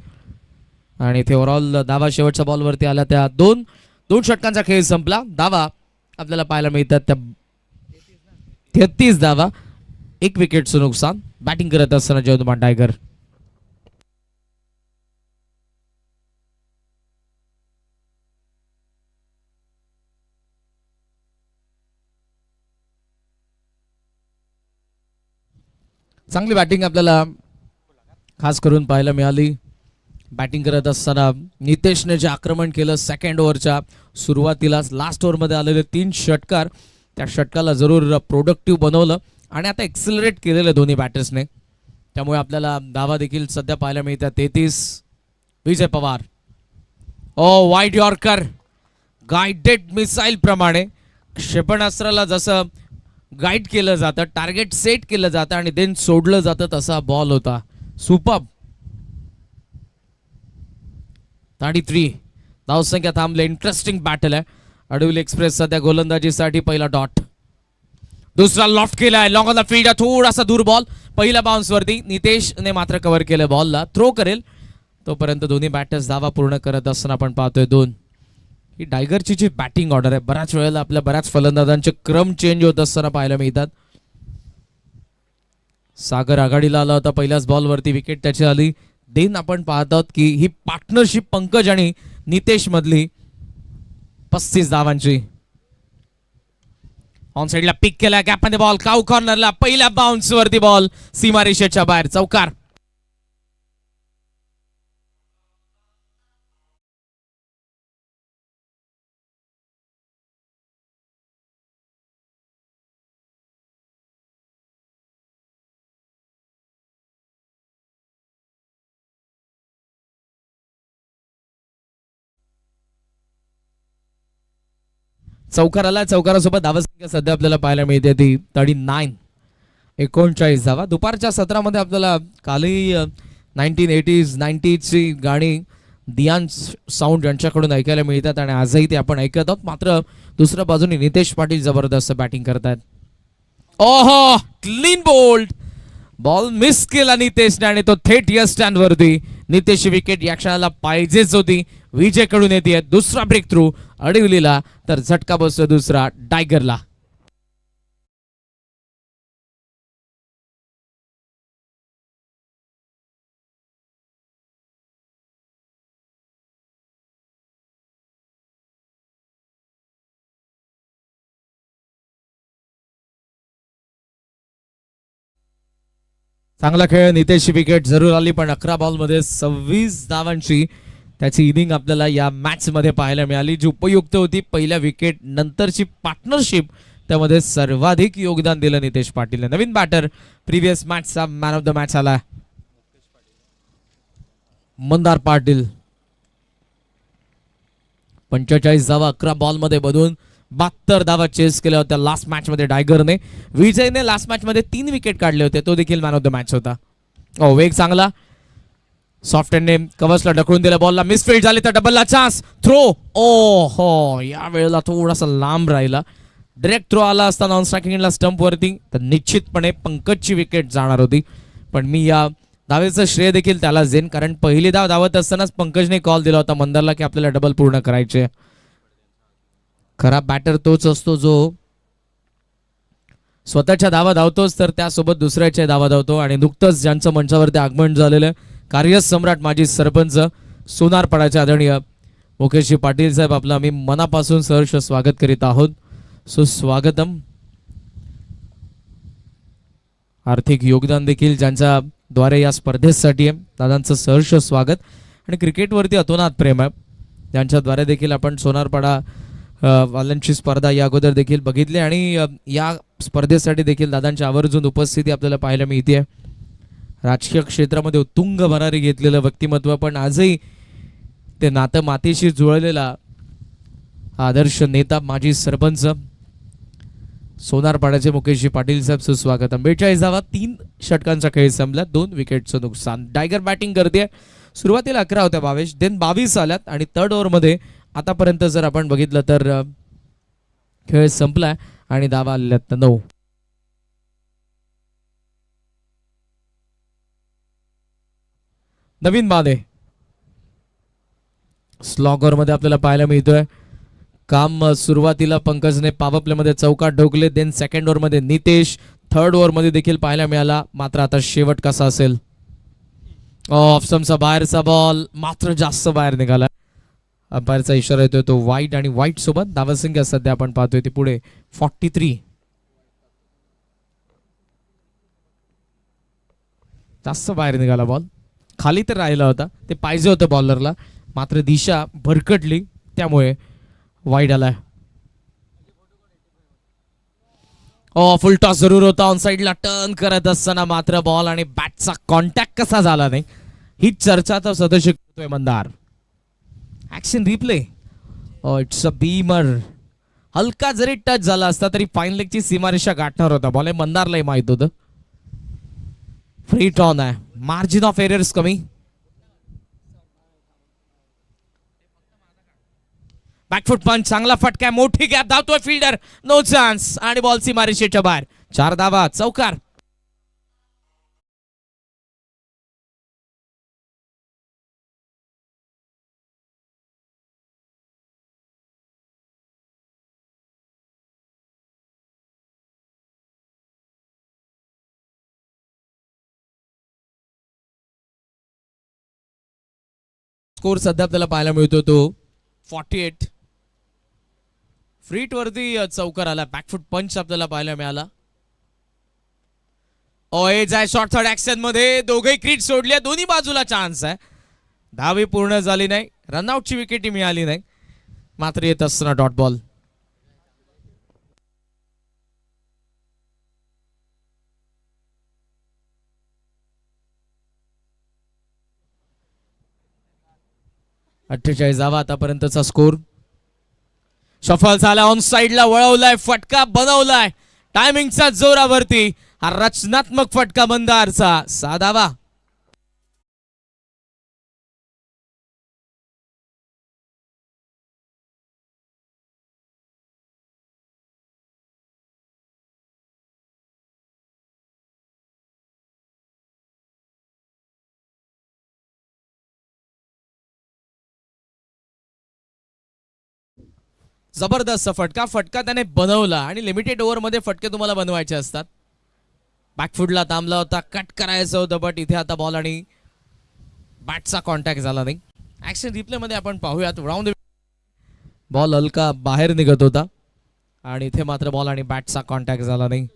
B: आणि इथे ओव्हरऑल धावा शेवटच्या बॉलवरती आला. त्या दोन षटकांचा खेळ संपला. धावा आपल्याला पाहायला मिळतात त्या 33 धावा, 1 विकेटचं नुकसान. बॅटिंग करत असताना जयदुमान टायगर. चांगली बॅटिंग आपल्याला खास करून पाहायला मिळाली. बॅटिंग करत असताना नितेशने जे आक्रमण केलं सेकंड ओव्हरच्या सुरुवातीलाच, लास्ट ओव्हरमध्ये आलेले 3 षटकार, त्या षटकाला जरूर प्रोडक्टिव्ह बनवलं आणि आता एक्सिलरेट केलेलं दोन्ही बॅटर्सने. त्यामुळे आपल्याला धावा देखील सध्या पाहायला मिळतात 33. Vijay Pawar, wide yorker, guided missile प्रमाणे क्षेपणास्त्राला जसं गाईड केलं जातं, टार्गेट सेट केलं जातं आणि देन सोडलं जातं, तसा बॉल होता. सुपर. 33 धावसंख्या थांबले. इंटरेस्टिंग बॅटल आहे. अडविल एक्सप्रेस सध्या गोलंदाजीसाठी पहिला डॉट. दुसरा लॉफ्ट केलाय, लॉंग ऑन द फील्ड, थोडासा दूर बॉल, पहिल्या बाउन्स वरती. नितेशने मात्र कव्हर केलं बॉलला. थ्रो करेल तोपर्यंत दोन्ही बॅटर्स धावा पूर्ण करत असताना आपण पाहतोय 2. ही टायगरची जी बॅटिंग ऑर्डर आहे, बऱ्याच वेळेला आपल्या बऱ्याच फलंदाजांचे क्रम चेंज होत असताना पाहायला मिळतात. सागर आघाडीला आला होता पहिल्याच बॉलवरती, विकेट त्याची आली. देन आपण पाहत आहोत की ही पार्टनरशिप पंकज आणि नितेश मधली 35 धावांची. ऑन साइडला पिक केला, गॅप मध्ये बॉल, काऊ कॉर्नरला, पहिल्या बाउन्स वरती बॉल सीमारेषेच्या बाहेर, चौकार. चौकाराला, चौकारासोबत धावसंख्या सध्या आपल्याला पाहायला मिळते ती 39, 39 धावा. दुपारच्या सत्रामध्ये आपल्याला कालही 1980s 90ची गाणी दियान साऊंड यांच्याकडून ऐकायला मिळतात आणि आजही ते आपण ऐकत आहोत. मात्र दुसऱ्या बाजूने नितेश पाटील जबरदस्त बॅटिंग करतात. ओहो, क्लीन बोल्ड, बॉल मिस केला नितेशने आणि तो थेट यस स्टँड वरती. नितेशची विकेट या क्षणाला पाहिजेच होती. विजयकडून येते दुसरा ब्रेक थ्रू अडविलीला, तर झटका बसतो दुसरा टायगरला. चांगला खेळ, नितेशची विकेट जरूर आली, पण 11 बॉलमध्ये 26 धावांची त्याची इनिंग आपल्याला या मॅच मध्ये पाहायला मिळाली, जी उपयुक्त होती. पहिल्या विकेट नंतरची पार्टनरशिप, त्यामध्ये सर्वाधिक योगदान दिलं नितेश पाटील. नवीन बॅटर, प्रीवियस मॅचचा मॅन ऑफ द मॅच आला मंदार पाटील. 45 धावा 11 बॉलमध्ये बदलून 72 धावा चेस केल्या होत्या लास्ट मॅच मध्ये टायगरने. विजयने लास्ट मॅच मध्ये 3 विकेट काढले होते, तो देखील मॅन ऑफ द मॅच होता. वेग चांगला, सॉफ्ट हँडने कव्हर्सला ढकलून दिला, बॉलला मिसफील्ड झाली तर डबलला चान्स. थ्रो, हो या वेळेला थोडासा लांब राहिला. डायरेक्ट थ्रो आला असता नॉन स्ट्रायकिंगला स्टंप वरती तर निश्चितपणे पंकजची विकेट जाणार होती. पण मी या धावेचं श्रेय देखील त्यालाच देईन, कारण पहिली धाव धावत असतानाच पंकजने कॉल दिला होता मंदारला की आपल्याला डबल पूर्ण करायचे. खरा बॅटर तोच असतो जो स्वतःच्या धावा धावतोच, तर त्यासोबत दुसऱ्याच्या धावा धावतो. आणि नुकतंच ज्यांचं मंचावरती आगमन झालेलं कार्यसम्राट माजी सरपंच सोनारपाडाचे आदरणीय मुकेशजी पाटील साहेब, आपलं आम्ही मनापासून सहर्ष स्वागत करीत आहोत. सुस्वागतम. आर्थिक योगदान देखील ज्यांच्या द्वारे या स्पर्धेसाठी आहे, दादांचं सहर्ष स्वागत. आणि क्रिकेटवरती अतोनात प्रेम आहे, ज्यांच्याद्वारे देखील आपण सोनारपाडा वाल्यांची स्पर्धा या अगोदर देखील बघितली आणि या स्पर्धेसाठी देखील दादांची आवर्जून उपस्थिती आपल्याला पाहायला मिळते. राजकीय क्षेत्रामध्ये उत्तुंग भरारी घेतलेलं व्यक्तिमत्व, पण आजही ते नातं मातीशी जुळलेला आदर्श नेता माजी सरपंच सोनारपाड्याचे मुकेशजी पाटील साहेब सुस्वागतम. 42 धावा, 3 षटकांचा खेळ संपला, 2 विकेटचं नुकसान. टायगर बॅटिंग करते. सुरुवातीला 11 होत्या भावेश, देन 22 आल्यात आणि थर्ड ओव्हरमध्ये आतापर्यंत जर आपण बघितलं तर खेळ संपलाय आणि धावा आलेल्या 9. नवीन बादे स्लॉगर मध्ये आपल्याला पाहायला मिळतोय. काम सुरुवातीला पंकजने पॉवर प्ले मध्ये चौकात ढोकले, देन सेकंड ओव्हर मध्ये नितेश, थर्ड ओव्हर मध्ये देखील पाहायला मिळाला. मात्र आता शेवट कसा असेल. ऑफसमचा बाहेरचा बॉल मात्र जास्त बाहेर निघाला. अंपायरचा इशारा येतोय तो वाईट, आणि वाईट सोबत धावसंख्या सध्या आपण पाहतोय ती पुढे 43. जास्त बाहेर निघाला बॉल, खाली तर राहिला होता, ते पाहिजे होतं बॉलरला, मात्र दिशा भरकटली त्यामुळे वाईड आलाय. फुल टॉस जरूर होता ऑन साइडला टर्न करत असताना, मात्र बॉल आणि बॅटचा कॉन्टॅक्ट कसा झाला नाही ही चर्चा तर सदस्य करतोय Mandar. Action replay. It's a Beamer. हलका जरी टच झाला असता तरी फाईन लेगची सीमारेषा गाठणार होता बॉल, हे मंदारलाही माहित होतं. फ्री टॉन आहे, मार्जिन ऑफ एरर्स कमी. बॅकफुट पंच, चांगला फटका, मोठी गॅप, धावतोय फिल्डर, नो चान्स आणि बॉल सीमारेषेच्या बाहेर. 4 धावा, चौकार. स्कोर सध्या आपल्याला पाहायला मिळतो तो 48. फ्रीट वरती चौकार आला. बॅकफुट पंच आपल्याला पाहायला मिळाला. एज आहे शॉर्ट थर्ड ऍक्शन मध्ये, दोघे क्रीट सोडले, दोन्ही बाजूला चान्स आहे. धावे पूर्ण झाली नाही, रनआउटची विकेट मिळाली नाही, मात्र येत असताना डॉट बॉल. धावा आतापर्यंतचा स्कोर. सफल झाला, ऑन साइडला वळवलाय, फटका बनवलाय टायमिंगचा जोरावरती. हा रचनात्मक फटका मंदारचा. 6 धावा. जबरदस्त फटका त्याने बनवला, आणि लिमिटेड ओव्हर मध्ये फटके तुम्हाला बनवायचे असतात. बॅकफुटला थांबला होता, कट करायचं होतं, बट इथे आता बॉल आणि बॅटचा कॉन्टॅक्ट झाला नाही. ऍक्शन रिप्ले मध्ये आपण पाहूयात. राऊंड बॉल हलका बाहेर निघत होता आणि इथे मात्र बॉल आणि बॅटचा कॉन्टॅक्ट झाला नाही.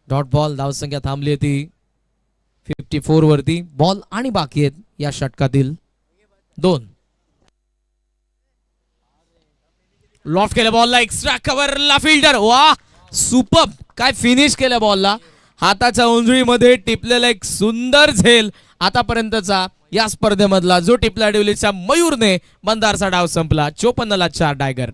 B: Dot ball. धावसंख्या थांबली होती 54 वरती. बॉल आणि बाकी आहेत या षटकातील 2. लॉफ्ट केलं बॉलला, एक्स्ट्रा कव्हरला फिल्डर. वा, सुपर. काय फिनिश केलं बॉलला. हाताच्या उंजळीमध्ये टिपलेला एक सुंदर झेल आतापर्यंतचा या स्पर्धेमधला जो टिपला डिवलीच्या मयूरने मंदारचा डाव संपला. 54ला 4 टायगर.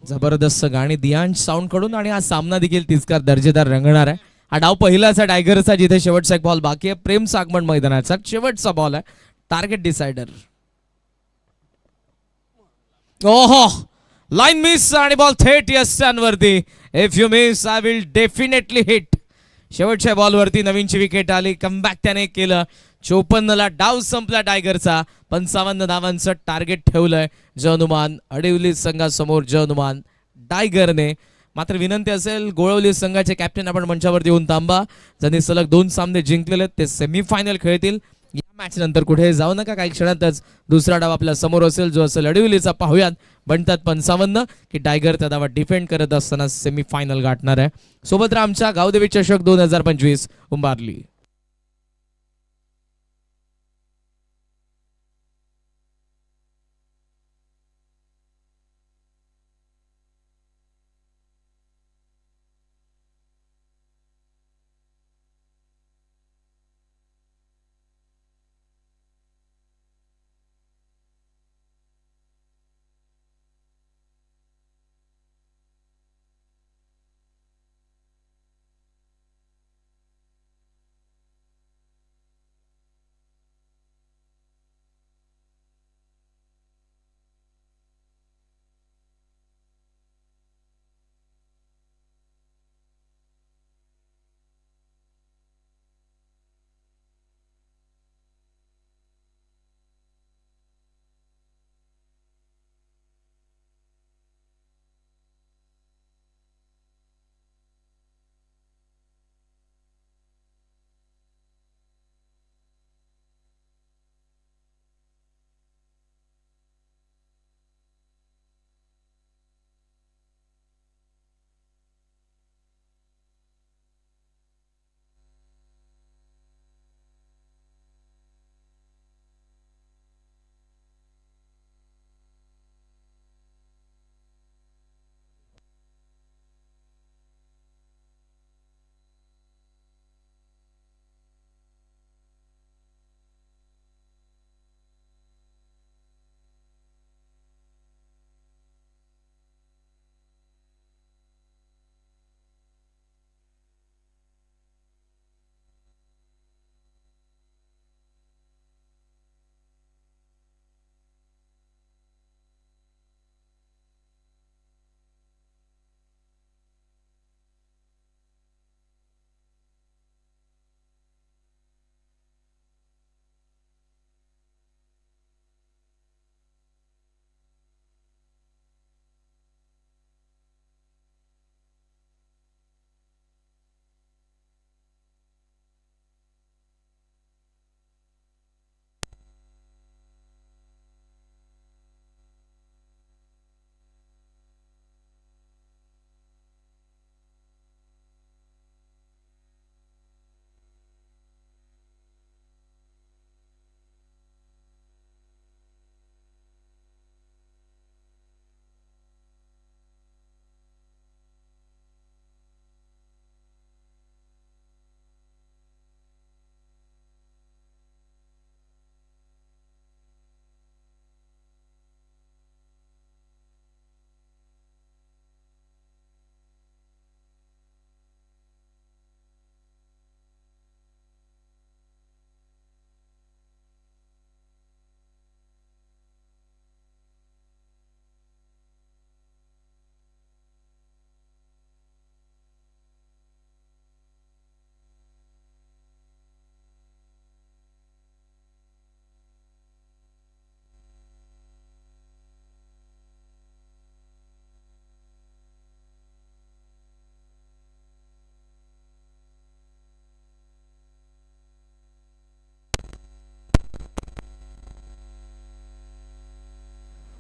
B: जबरदस्त गाणी दियांश साऊंड कडून, आणि हा सामना देखील तितकाच दर्जेदार रंगणार आहे. हा डाव पहिलाचा टायगरचा, जिथे शेवटचा एक बॉल बाकी आहे. प्रेम सागमन मैदानाचा शेवटचा बॉल आहे, टार्गेट डिसाइडर. ओहो, लाईन मिस आणि बॉल थेट यस्टांवरती. If you miss I will definitely hit. शेवटच्या बॉलवरती नवीनची विकेट आली. कमबॅक त्याने केलं. 54ला डाव संपला टायगरचा. 55 धावांचं टार्गेट ठेवलंय जनुमान. अडिवली संघासमोर जनुमान डायगरने. मात्र विनंती असेल गोळवली संघाचे कॅप्टन आपण मंचावरती येऊन थांबा. ज्यांनी सलग 2 सामने जिंकलेले ते सेमीफायनल खेळतील. या मॅच नंतर कुठे जाऊ नका. काही क्षणातच दुसरा डाव आपल्या समोर असेल जो असेल अडिवलीचा. पाहूयात बनतात 55 की टायगर त्या डावात डिफेंड करत असताना सेमीफायनल गाठणार आहे. सोबत राहा आमच्या गावदेवी चषक 2025 उंबारली.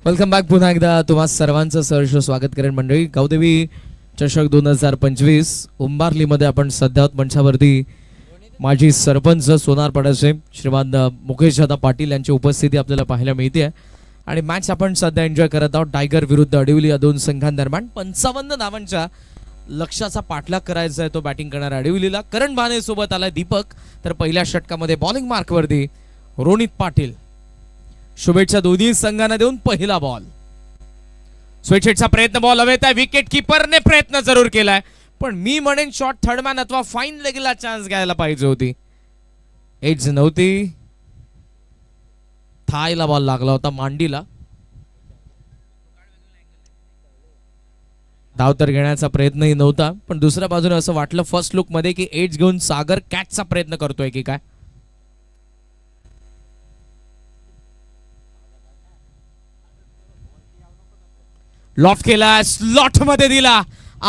B: Welcome back. पुन्हा एकदा तुम्हा सर्वांचं सहर्ष स्वागत करेन मंडळी. गावदेवी चषक 2025 उंबारलीमध्ये आपण सध्या मंचावरती माजी सरपंच सोनारपाड्याचे श्रीमान मुकेश दादा पाटील यांची उपस्थिती आपल्याला पाहायला मिळते. आणि मॅच आपण सध्या एन्जॉय करत आहोत. टायगर विरुद्ध अडिवली या 2 संघांदरम्यान 55 धावांच्या लक्ष्याचा पाठलाग करायचा आहे तो बॅटिंग करणारा अडिवलीला. करण भाने सोबत आलाय दीपक. तर पहिल्या षटकामध्ये बॉलिंग मार्कवरती रोनित पाटील. शुभेच्छा दोन्ही संघांना देऊन पहिला बॉल. स्वेटशेटचा प्रयत्न, बॉल हवेत आहे. विकेट किपरने प्रयत्न जरूर केलाय पण मी म्हणेन शॉट थर्डमॅन अथवा फाईन लेगला चान्स घ्यायला पाहिजे होती. एज नव्हती. थायला बॉल लागला होता मांडीला. धाव तर घेण्याचा प्रयत्नही नव्हता पण दुसऱ्या बाजूने असं वाटलं फर्स्ट लुक मध्ये की एज घेऊन सागर कॅचचा प्रयत्न करतोय की काय. लॉफ्ट केला, स्लॉट मध्ये दिला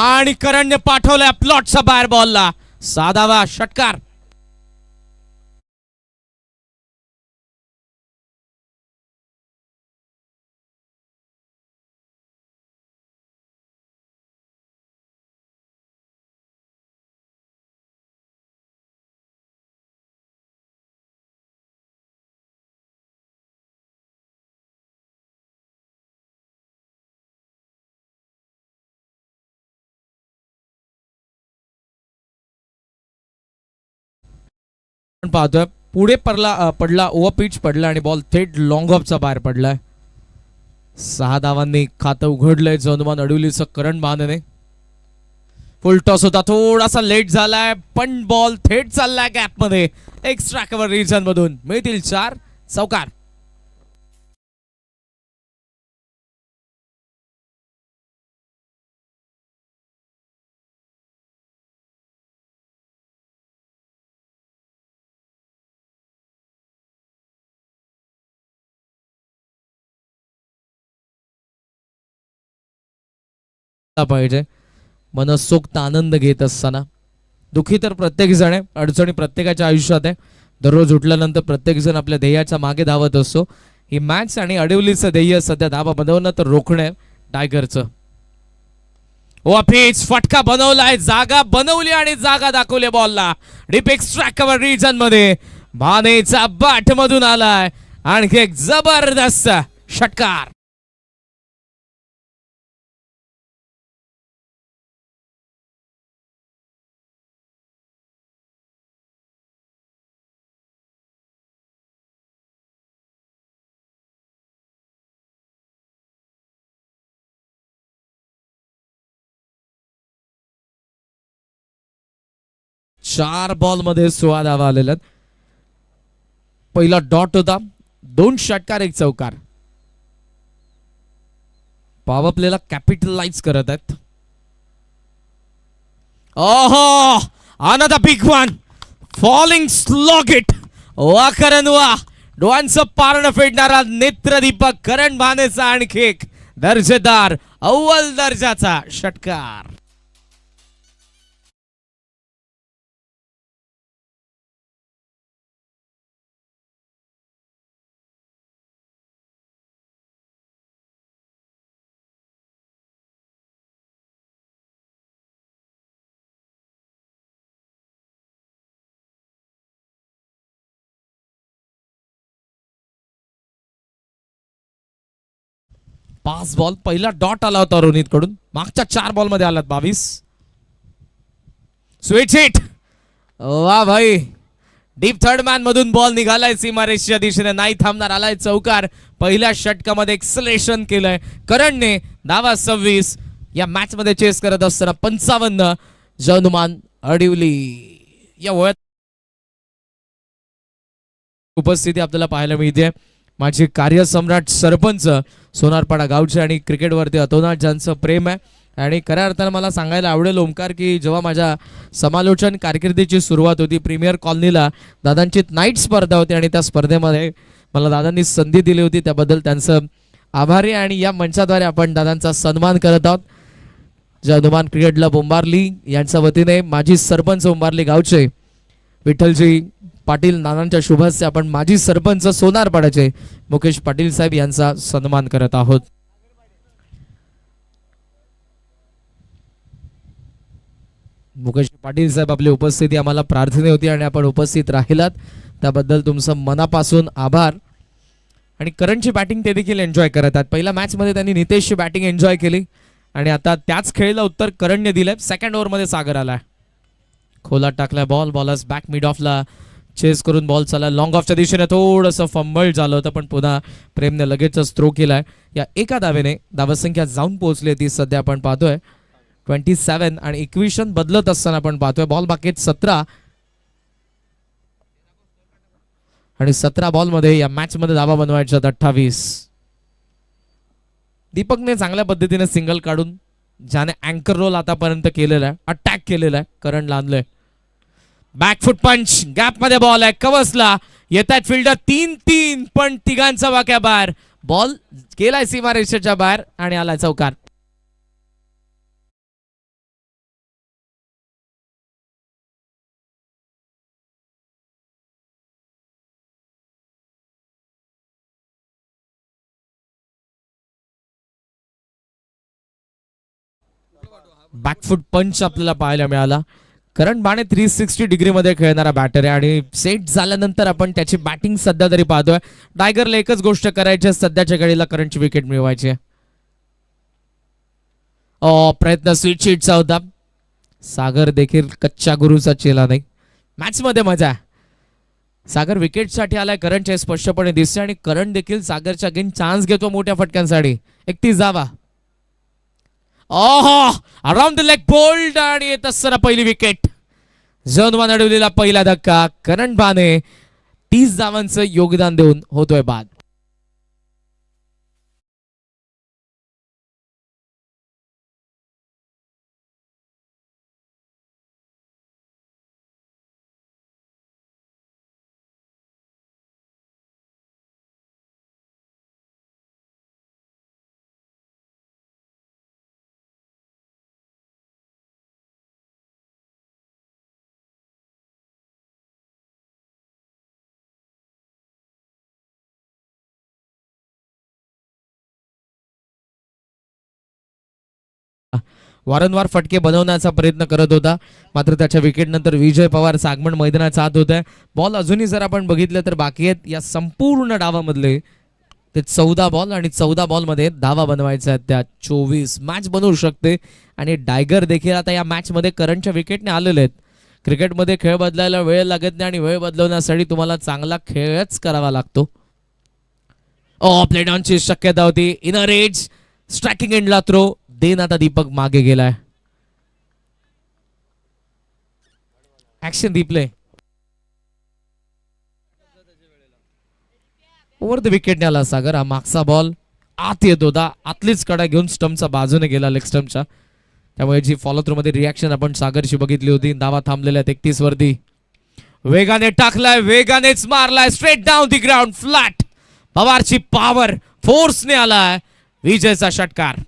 B: आणि करणने पाठवला प्लॉटचा बाहेर बॉलला. साधावा षटकार. पाहतोय पुढे पडला ओव्हर पिच पडला आणि बॉल थेट लॉंग ऑफचा बाहेर पडलाय. 6 धावांनी खातं उघडलंय जनुमान अडवलीचं करण बहानेने. फुल टॉस होता, थोडासा लेट झालाय पण बॉल थेट चाललाय गॅप मध्ये. एक्स्ट्रा कव्हर रिजन मधून मिळतील 4 चौकार. पाहिजे मनसोक्त आनंद घेत असताना. दुखी तर प्रत्येक जण आहे, अडचणी प्रत्येकाच्या आयुष्यात आहे. दररोज उठल्यानंतर प्रत्येक जण आपल्या ध्येयाच्या मागे धावत असतो. ही मॅच आणि अडवलीचं ध्येय सध्या धावा बनवणं तर रोखणं टायगरचं. पिच फटका बनवलाय, जागा बनवली आणि जागा दाखवली बॉलला. डीप एक्स्ट्रा कव्हर रिजन मध्ये भानेचा बॅट मधून आलाय आणखी एक जबरदस्त षटकार. चार बॉल मध्ये 16 धावा आलेल्या. पहिला डॉट होता, 2 षटकार 1 चौकार. पॉवर प्लेला कॅपिटलाइज करत आहेत. ओहो, another big one, falling slog it. वा करण वा, डोळ्यांचं पारणं फेडणारा नेत्रदीपक करण भानेचा आणखी एक दर्जेदार अव्वल दर्जाचा षटकार. पाच बॉल, पहिला डॉट आला होता रोनित कडून. मागच्या 4 बॉल मध्ये आलात 22. Sweet hit. वा भाई, डीप थर्ड मॅन मधून बॉल निघालाय सीमारेषच्या दिशेने, नाही थांबणार. आलाय चौकार. पहिल्या षटकामध्ये एक्सलेशन केलंय करणने. धावा 26. या मॅच मध्ये चेस करत असताना 55 जनुमान अडवली. या वयात उपस्थिती आपल्याला पाहायला मिळते. माझे कार्यसम्राट सरपंच सोनारपाडा गावचे आणि क्रिकेटवरती अतोनाट ज्यांचं प्रेम आहे. आणि खऱ्या अर्थानं मला सांगायला आवडेल ओमकार की जेव्हा माझ्या समालोचन कारकिर्दीची सुरुवात होती, प्रीमियर कॉलनीला दादांची नाईट स्पर्धा होती आणि त्या स्पर्धेमध्ये मला दादांनी संधी दिली होती, त्याबद्दल त्यांचं आभारी. आणि या मंचाद्वारे आपण दादांचा सन्मान करत आहोत. जनुमान क्रिकेट क्लब उंबारली यांच्या वतीने माजी सरपंच उंबारली गावचे विठ्ठलजी पाटील नानांच्या शुभस्य आपण माजी सरपंच सोनारपाड्याचे मुकेश पाटील साहेब यांचा सन्मान करत आहोत. मुकेश पाटील साहेब, आपली उपस्थिती आम्हाला प्रार्थने होती आणि आपण उपस्थित राहिलात त्याबद्दल तुमचं मनापासून आभार. आणि करणची बॅटिंग ते देखील एन्जॉय करत आहेत. पहिल्या मॅच मध्ये त्यांनी नितेशची बॅटिंग एन्जॉय केली आणि आता त्याच खेळीला उत्तर करणने दिलंय. सेकंड ओव्हर मध्ये सागर आलाय, खोलात टाकलाय बॉल. बॉलर्स बॅक मिड ऑफला चेस करून बॉल चालला लॉंग ऑफच्या दिशेने. थोडंसं फंबल झालं होतं पण पुन्हा प्रेमने लगेचच थ्रो केलाय. या एका धावेने धावसंख्या जाऊन पोहोचली ती सध्या आपण पाहतोय 27 आणि इक्वेशन बदलत असताना आपण पाहतोय. बॉल बाकी 17 आणि 17 बॉल मध्ये या मॅच मध्ये धावा बनवायच्या 28. दीपकने चांगल्या पद्धतीने सिंगल काढून ज्याने अँकर रोल आतापर्यंत केलेला आहे, अटॅक केलेला आहे, करण लांदलंय. बॅकफुट पंच, गॅप मध्ये बॉल आहे, कवसला येत आहेत फिल्डर 3-3 पण तिघांचा वाक्या बाहेर. बॉल केलाय सीमारेषेच्या बाहेर आणि आलाय चौकार. बॅकफुट पंच आपल्याला पाहायला मिळाला. करण बाणे 360 डिग्री मध्ये खेळणारा बॅटर आहे आणि सेट झाल्यानंतर आपण त्याची बॅटिंग सध्या तरी पाहतोय. टायगरला एकच गोष्ट करायची आहे, सध्याच्या घडीला करणची विकेट मिळवायची आहे. प्रयत्न स्वीट शीटचा होता. सागर देखील कच्च्या गुरुचा चेला नाही. मॅच मध्ये मजा आहे. सागर विकेटसाठी आलाय, करणचे स्पष्टपणे दिसते आणि करण देखील सागरच्या अगेन चान्स घेतो मोठ्या फटक्यांसाठी. 31 धावा. अराउंड द लेग बोल्ड आणि येत असताना पहिली विकेट. जनवान अडवलेला पहिला धक्का. करण बाने 30 धावांचं योगदान देऊन होतोय बाद. वारंवार फटके बनवण्याचा प्रयत्न करत होता, मात्र त्याच्या विकेट नंतर विजय पवार आगमन मैदानाचा आत होत आहे. बॉल अजूनही जर आपण बघितलं तर बाकी आहेत या संपूर्ण डावामधले. ते 14 बॉल आणि 14 बॉल मध्ये धावा बनवायच्या आहेत. त्या 24 मॅच बनवू शकते आणि टायगर देखील आता या मॅच मध्ये करणच्या विकेटने आलेले आहेत. क्रिकेटमध्ये खेळ बदलायला वेळ लागत नाही आणि वेळ बदलवण्यासाठी तुम्हाला चांगला खेळच करावा लागतो. प्लेट ऑनची शक्यता होती. इनर एज स्ट्रायकिंग एंडला थ्रो देन. आता दीपक मागे गेलाय. ऍक्शन दीपले ओव्हर द विकेटने आला सागर. हा मागचा बॉल आत येत होता, आतलीच कडा घेऊन स्टंपच्या बाजूने गेला, लेग स्टंपच्या. त्यामुळे जी फॉलो थ्रू मध्ये रिॲक्शन आपण सागरची बघितली होती. धावा थांबलेल्या 31 वरती. वेगाने टाकलाय, वेगानेच मारलाय, straight down the ground flat. पवारची पॉवर फोर्सने आलाय विजयचा षटकार.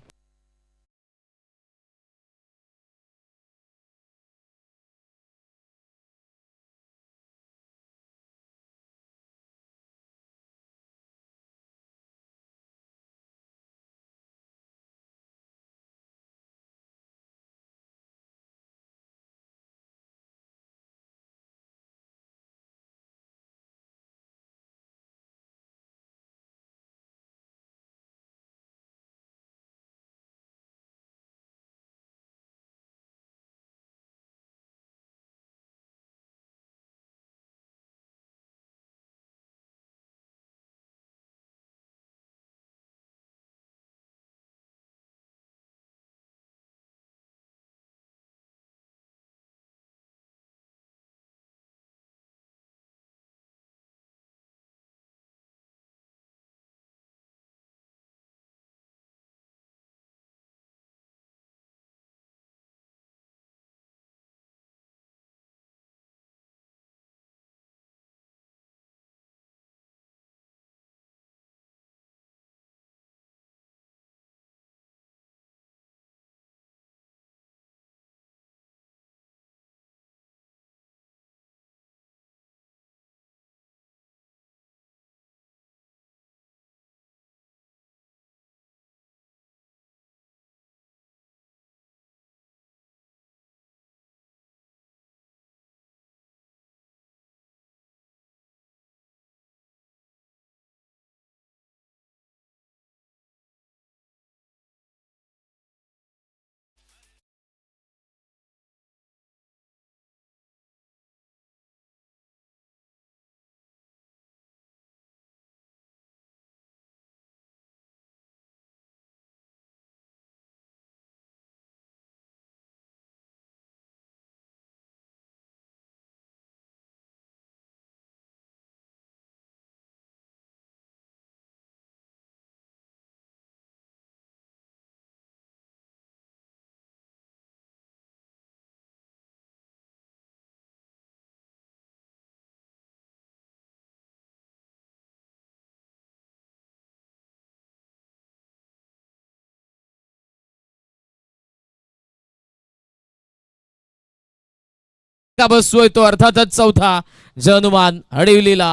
B: का बसतोय तो अर्थातच चौथा. जनुमान हडविलीला.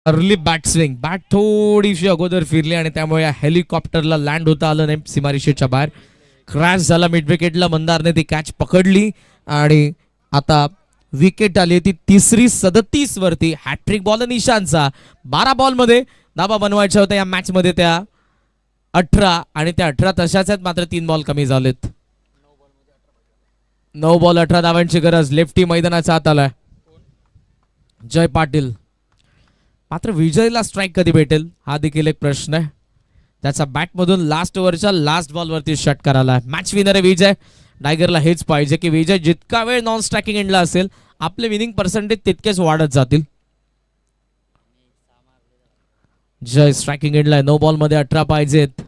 B: अर्ली बॅट स्विंग, बॅट थोडीशी अगोदर फिरली आणि त्यामुळे या हेलिकॉप्टरला लँड होता आलं नाही सीमारेषेच्या बाहेर. क्रॅश झाला मिड विकेटला. मंदारने ती कॅच पकडली आणि आता विकेट आली ती तिसरी 37 वरती. Hat trick ball निशांचा. 12 बॉलमध्ये धाबा बनवायच्या होत्या या मॅच मध्ये, त्या 18 आणि त्या 18 तशाच आहेत, मात्र 3 बॉल कमी झालेत. 9 बॉल 18 धावांची गरज. लेफ्टी मैदानाचा हात आलाय जय पाटील. मात्र विजयला स्ट्राईक कधी भेटेल हा देखील एक प्रश्न आहे. त्याचा बॅटमधून लास्ट ओव्हरच्या लास्ट बॉलवरती षटकार आला. मॅच विनर आहे विजय. टायगरला हेच पाहिजे की विजय जितका वेळ नॉन स्ट्रायकिंग एंडला असेल आपले विनिंग पर्सेंटेज तितकेच वाढत जातील. जय स्ट्रायकिंग एंडला आहे. 9 बॉलमध्ये 18 पाहिजेत.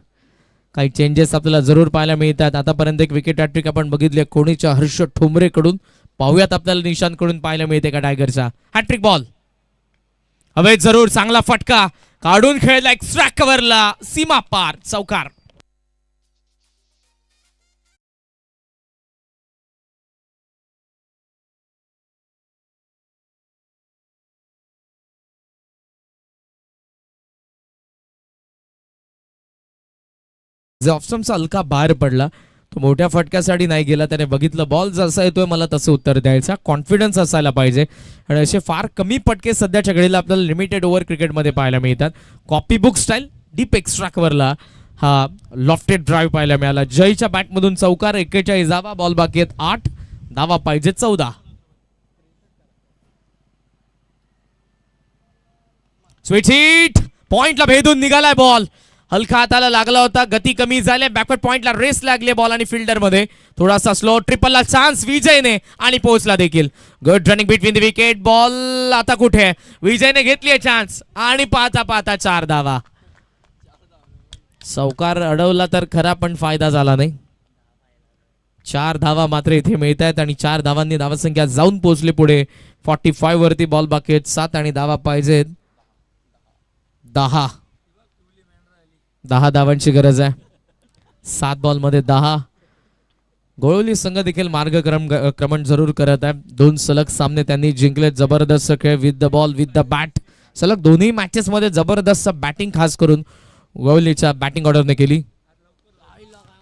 B: काही चेंजेस आपल्याला जरूर पाहायला मिळतात. आतापर्यंत एक विकेट हॅट्रिक आपण बघितली कोणीच्या हर्ष ठोंबरे कडून. पाहूयात आपल्याला निशांत कडून पाहायला मिळते का टायगरचा हॅट्रिक बॉल. हवे जरूर चांगला फटका काढून खेळला एक्स्ट्रा कव्हरला. सीमा पार चौकार. ऑप्शनचा हलका बाहेर पडला. तो मोठ्या फटक्यासाठी नाही गेला. त्याने बघितलं बॉल जसा येतोय मला तसं उत्तर द्यायचा कॉन्फिडन्स असायला पाहिजे. आणि असे फार कमी फटके सध्याच्या घडीला आपल्याला लिमिटेड ओव्हर क्रिकेटमध्ये पाहायला मिळतात. Copy book style deep extra कव्हरला हा लॉफ्टेड ड्राईव्ह पाहायला मिळाला. जयच्या बॅटमधून चौकार. 41 धावा. बॉल बाकी आहेत 8 धावा पाहिजे 14. Sweet hit. पॉइंटला भेदून निघालाय बॉल. हलका हाताला लागला होता. गती कमी झाली. बॅकवर्ड पॉइंटला रेस लागले बॉल आणि फिल्डर मध्ये थोडासा स्लो. ट्रिपलला चान्स विजयने आणि पोहोचला देखील. Good running between the wicket. Ball आता कुठे. विजयने घेतली चान्स आणि पाहता पाहता 4 धावा. चौकार अडवला तर खरा पण फायदा झाला नाही. 4 धावा मात्र इथे मिळत आहेत आणि 4 धावांनी धावसंख्या जाऊन पोहोचली पुढे 45 वरती. बॉल बाकी आहेत 7 आणि धावा पाहिजेत 10. 10 धावांची गरज आहे. 7 बॉलमध्ये 10. गोळवली संघ देखील मार्गक्रमण जरूर करत आहे. 2 सलग सामने त्यांनी जिंकले. जबरदस्त खेळ with the ball with the bat. सलग दोन्ही मॅचेस मध्ये जबरदस्त बॅटिंग खास करून गोळवलीच्या बॅटिंग ऑर्डरने केली.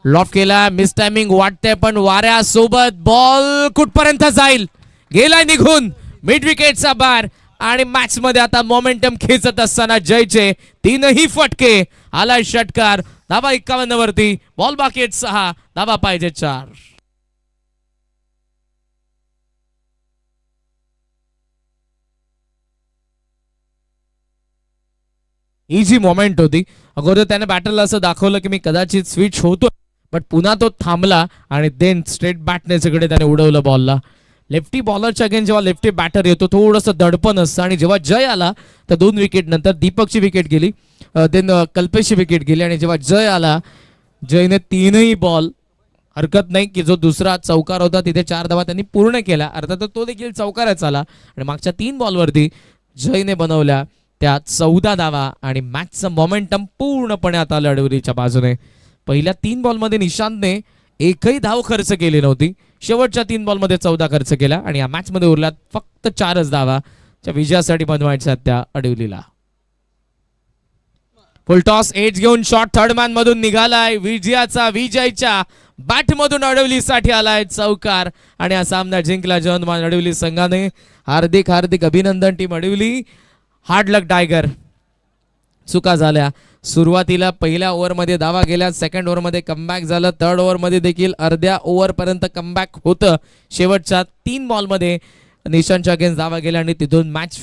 B: लॉफ्ट केला. मिस टायमिंग वाटते पण वाऱ्यासोबत बॉल कुठपर्यंत जाईल. गेलाय निघून मिड विकेटचा बार. आणि मॅच मध्ये आता मोमेंटम खेचत असताना जयचे 3ही फटके. आलाय षटकार. धावा 51 वरती. बॉल बाकी आहेत 6 धावा पाहिजे 4. इझी मोमेंट होती. अगोदर त्याने बॅटरला असं दाखवलं की मी कदाचित स्विच होतो, बट पुन्हा तो थांबला आणि देन स्ट्रेट बॅटने सगळे त्याने उडवलं बॉलला. लेफ्टी बॉलरच्या अगेन जेव्हा लेफ्टी बॅटर येतो थोडंसं दडपण असतं. आणि जेव्हा जय आला तर 2 विकेट नंतर दीपकची विकेट गेली, देन कल्पेशची विकेट गेली. आणि जेव्हा जय आला जयने 3ही बॉल हरकत नाही की जो दुसरा चौकार होता तिथे 4 धावा त्यांनी पूर्ण केला. अर्थात तो देखील चौकारच आला. आणि मागच्या 3 बॉलवरती जयने बनवल्या त्या 14 धावा. आणि मॅचचं मोमेंटम पूर्णपणे आता लढवलीच्या बाजूने. पहिल्या 3 बॉलमध्ये निशांतने एकही धाव खर्च केली नव्हती. शेवटच्या 3 बॉलमध्ये 14 खर्च केला. आणि या मॅच मध्ये उरल्यात फक्त 4च धावा च्या विजयासाठी बनवायच्या त्या अडवलीला. फुल टॉस एज घेऊन शॉट थर्ड मॅन मधून निघालाय. विजयच्या बॅट मधून अडवलीसाठी आलाय चौकार. आणि हा सामना जिंकला जवान अडवली संघाने. हार्दिक हार्दिक अभिनंदन टीम अडवली. हार्ड लक टायगर. चुका झाल्या. सुरुवातीला पहिल्या ओव्हरमध्ये धावा गेल्या. सेकंड ओव्हरमध्ये कमबॅक झालं. थर्ड ओव्हरमध्ये देखील अर्ध्या ओव्हरपर्यंत कमबॅक होतं. शेवटच्या 3 बॉलमध्ये निशांतच्या अगेन्स्ट धावा गेल्या आणि तिथून मॅच